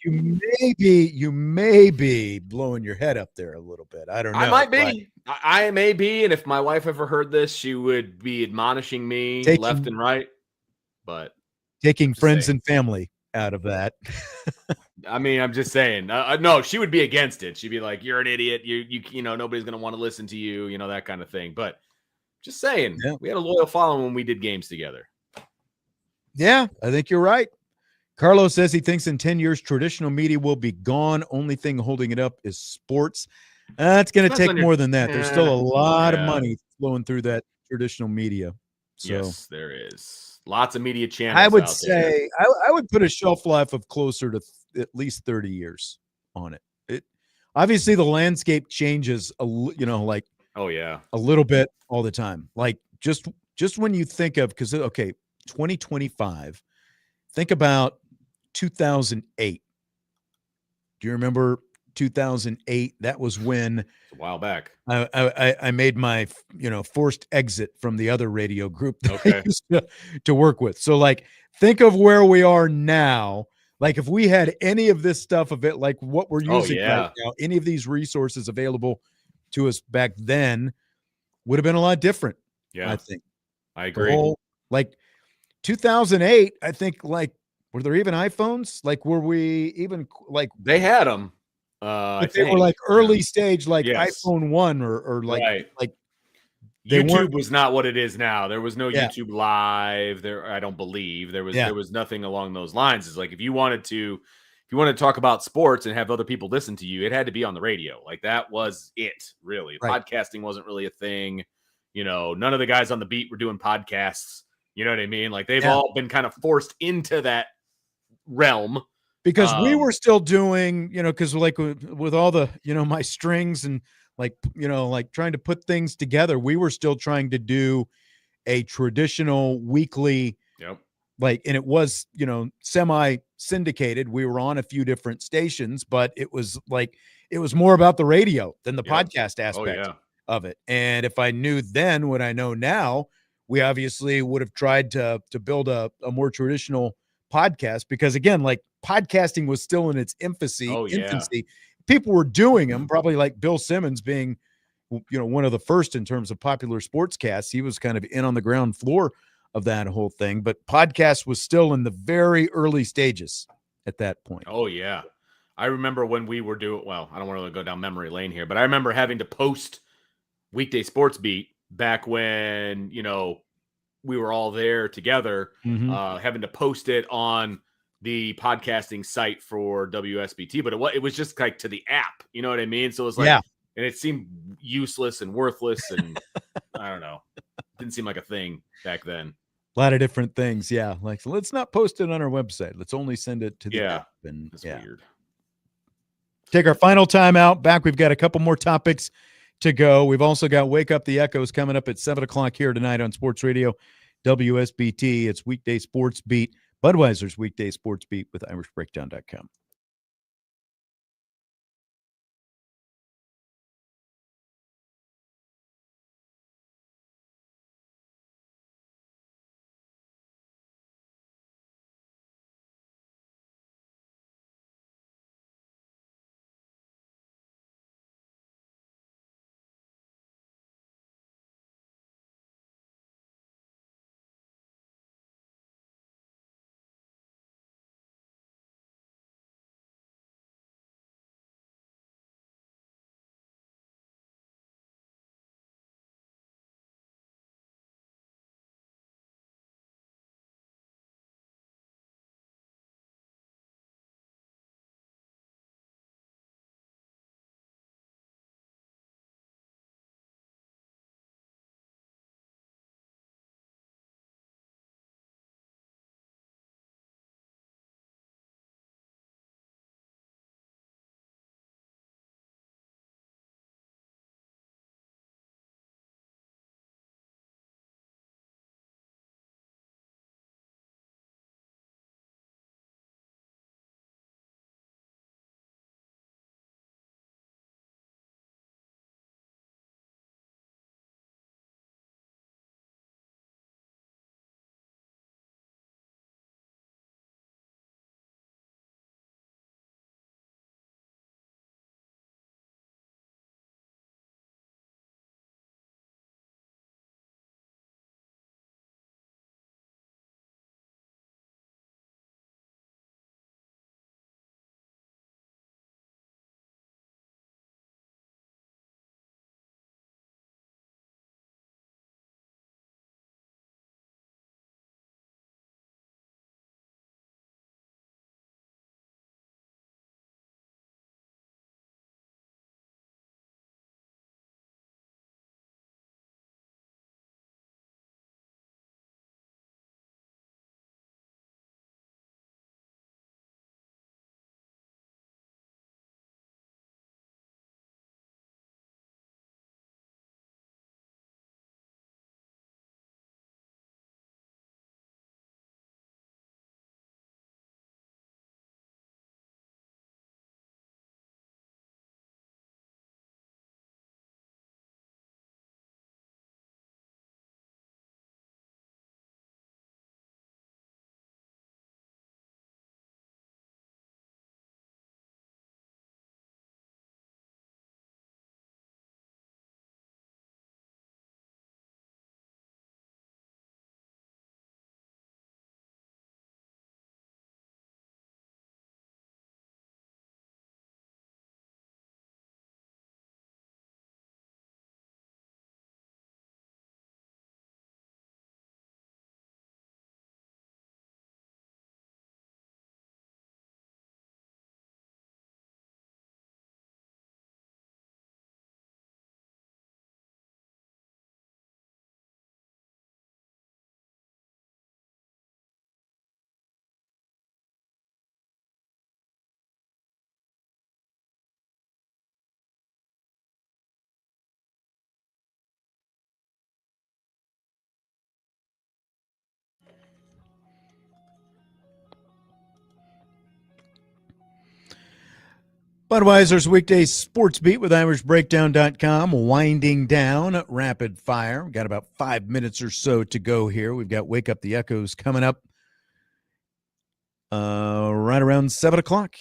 You may be blowing your head up there a little bit. I don't know. I might be. I may be. And if my wife ever heard this, she would be admonishing me left and right. But taking friends and family out of that. I mean, I'm just saying. No, she would be against it. She'd be like, "You're an idiot. You nobody's gonna want to listen to you. That kind of thing." But just saying, we had a loyal following when we did games together. Yeah, I think you're right. Carlos says he thinks in 10 years, traditional media will be gone. Only thing holding it up is sports. It's going to take more than that. There's still a lot of money flowing through that traditional media. So, yes, there is. Lots of media channels. I would say I would put a shelf life of closer to at least 30 years on it. It obviously the landscape changes a little bit all the time. Like just when you think of 2025, think about 2008. Do you remember 2008? That was when a while back I made my forced exit from the other radio group that I used to work with. So like think of where we are now. Like if we had any of this stuff of it, like what we're using right now, any of these resources available to us back then would have been a lot different. Yeah, I think. I agree. Like 2008, I think were there even iPhones? Like, were we even like they had them? They were like early stage, like iPhone 1 or like YouTube was not what it is now. There was no YouTube Live there. I don't believe there was nothing along those lines. It's like if you wanted to talk about sports and have other people listen to you, it had to be on the radio. Like that was it, really. Right. Podcasting wasn't really a thing. None of the guys on the beat were doing podcasts. You know what I mean? Like they've all been kind of forced into that realm because we were still doing, because like with all the, my strings and like trying to put things together, we were still trying to do a traditional weekly, and it was, semi syndicated. We were on a few different stations, but it was more about the radio than the podcast aspect of it. And if I knew then what I know now, we obviously would have tried to build a more traditional podcast because again, like podcasting was still in its infancy. People were doing them, probably like Bill Simmons being, one of the first in terms of popular sportscasts. He was kind of in on the ground floor of that whole thing, but podcast was still in the very early stages at that point. Oh yeah. I remember when we were doing, well, I don't want to go down memory lane here, but I remember having to post Weekday Sportsbeat back when, we were all there together, having to post it on the podcasting site for WSBT, but it was just like to the app, you know what I mean? So it was like, and it seemed useless and worthless, and I don't know, didn't seem like a thing back then. A lot of different things, yeah. Like, so let's not post it on our website. Let's only send it to the app. And that's weird. Take our final time out. Back, we've got a couple more topics to go. We've also got Wake Up the Echoes coming up at 7 o'clock here tonight on Sports Radio WSBT. It's Weekday Sports Beat, Budweiser's Weekday Sports Beat with IrishBreakdown.com. Budweiser's Weekday Sports Beat with IrishBreakdown.com winding down rapid fire. We've got about 5 minutes or so to go here. We've got Wake Up the Echoes coming up right around 7 o'clock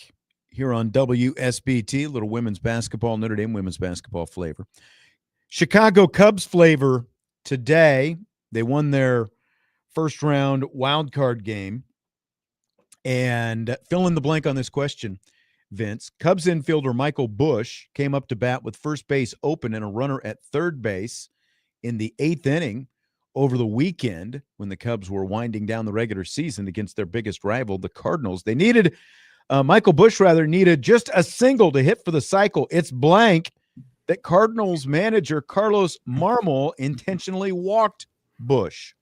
here on WSBT. A little women's basketball, Notre Dame women's basketball flavor. Chicago Cubs flavor today. They won their first round wild card game. And fill in the blank on this question. Vince, Cubs infielder Michael Busch came up to bat with first base open and a runner at third base in the 8th inning over the weekend when the Cubs were winding down the regular season against their biggest rival, the Cardinals. They needed Michael Busch needed just a single to hit for the cycle. It's blank that Cardinals manager Carlos Marmol intentionally walked Busch.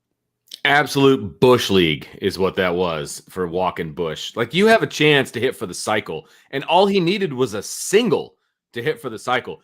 Absolute Bush League is what that was for walking Bush. Like, you have a chance to hit for the cycle, and all he needed was a single to hit for the cycle.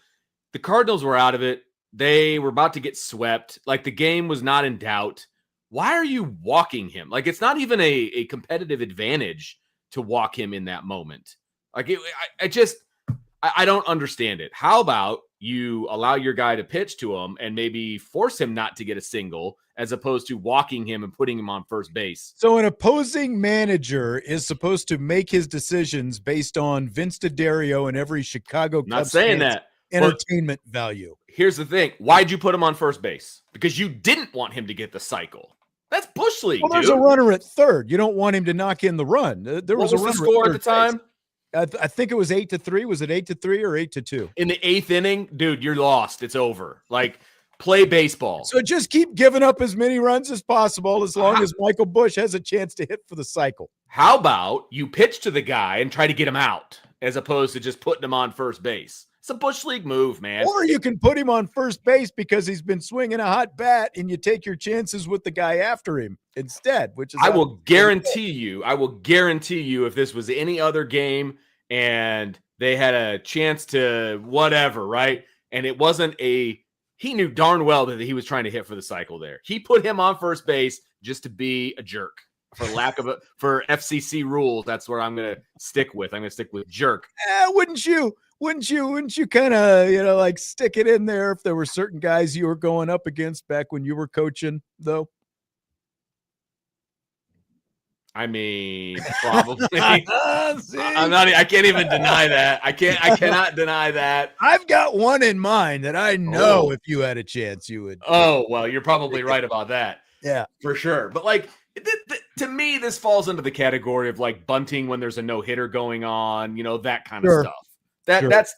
The Cardinals were out of it. They were about to get swept. Like, the game was not in doubt. Why are you walking him? Like, it's not even a competitive advantage to walk him in that moment. Like, I don't understand it. How about you allow your guy to pitch to him and maybe force him not to get a single as opposed to walking him and putting him on first base? So an opposing manager is supposed to make his decisions based on Vince D'Addario and every Chicago Cubs not saying that entertainment value. Here's the thing. Why'd you put him on first base? Because you didn't want him to get the cycle. That's Bush League. Well, there's a runner at third. You don't want him to knock in the run. There was a runner the score at the time? I think it was 8-3. Was it 8-3 or 8-2? In the 8th inning, dude, you're lost. It's over. Like, play baseball. So just keep giving up as many runs as possible as long as Michael Busch has a chance to hit for the cycle. How about you pitch to the guy and try to get him out as opposed to just putting him on first base? It's a Bush League move, man. Or you can put him on first base because he's been swinging a hot bat and you take your chances with the guy after him instead, which is I will guarantee you if this was any other game and they had a chance to whatever, right? And it wasn't he knew darn well that he was trying to hit for the cycle there. He put him on first base just to be a jerk. For FCC rules, that's where I'm going to stick with. I'm going to stick with jerk. Wouldn't you kind of, like stick it in there if there were certain guys you were going up against back when you were coaching, though? I mean, probably. I can't even deny that. I cannot deny that. I've got one in mind that I know if you had a chance, you would. Oh, well, you're probably right about that. Yeah, for sure. But like, to me, this falls into the category of like bunting when there's a no-hitter going on, that kind of stuff.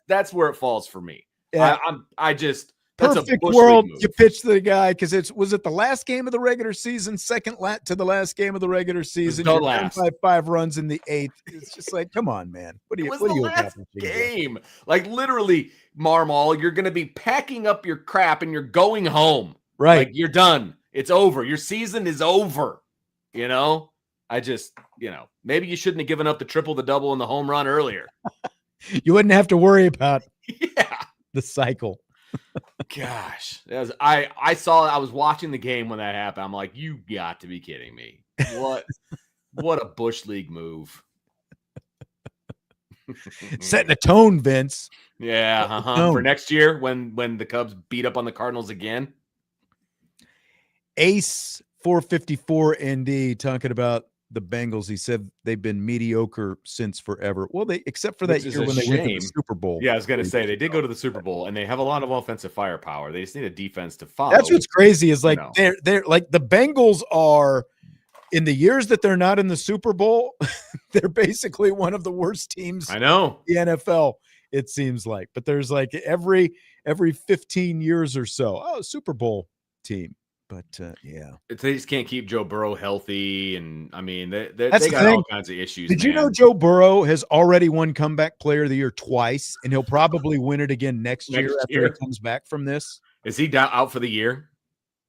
That's where it falls for me. Yeah. That's perfect world. You pitch to the guy because was it the last game of the regular season, second to the last game of the regular season? Don't last. 5 runs in the 8th. It's just like, come on, man. What are you? The last game? Like, literally, Marmol, you're going to be packing up your crap and you're going home. Right? Like, you're done. It's over. Your season is over. Maybe you shouldn't have given up the triple, the double, and the home run earlier. You wouldn't have to worry about the cycle. Gosh, I was watching the game when that happened. I'm like, you got to be kidding me. What a Bush League move. Setting a tone, Vince. Yeah, for next year when the Cubs beat up on the Cardinals again. Ace 454 ND talking about the Bengals. He said they've been mediocre since forever. Well, except for that year when they went to the Super Bowl. Yeah, I was going to say they did go to the Super Bowl and they have a lot of offensive firepower. They just need a defense to follow. That's what's crazy is like they're like the Bengals are in the years that they're not in the Super Bowl. They're basically one of the worst teams. I know the NFL. It seems like, but there's like every 15 years or so, Super Bowl team. But they just can't keep Joe Burrow healthy, and I mean they got all kinds of issues. Did you know Joe Burrow has already won Comeback Player of the Year twice, and he'll probably win it again next year after he comes back from this? Is he out for the year?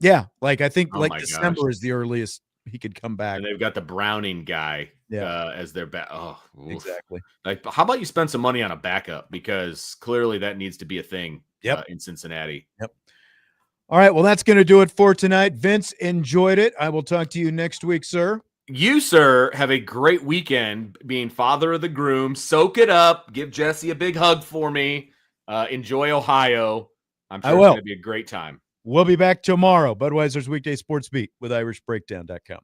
Yeah, like I think December is the earliest he could come back. And they've got the Browning guy as their back. Oh, exactly. Like, how about you spend some money on a backup because clearly that needs to be a thing. In Cincinnati. Yep. All right, well, that's going to do it for tonight. Vince, enjoyed it. I will talk to you next week, sir. You, sir, have a great weekend being father of the groom. Soak it up. Give Jesse a big hug for me. Enjoy Ohio. I'm sure it's going to be a great time. We'll be back tomorrow. Budweiser's Weekday Sports Beat with IrishBreakdown.com.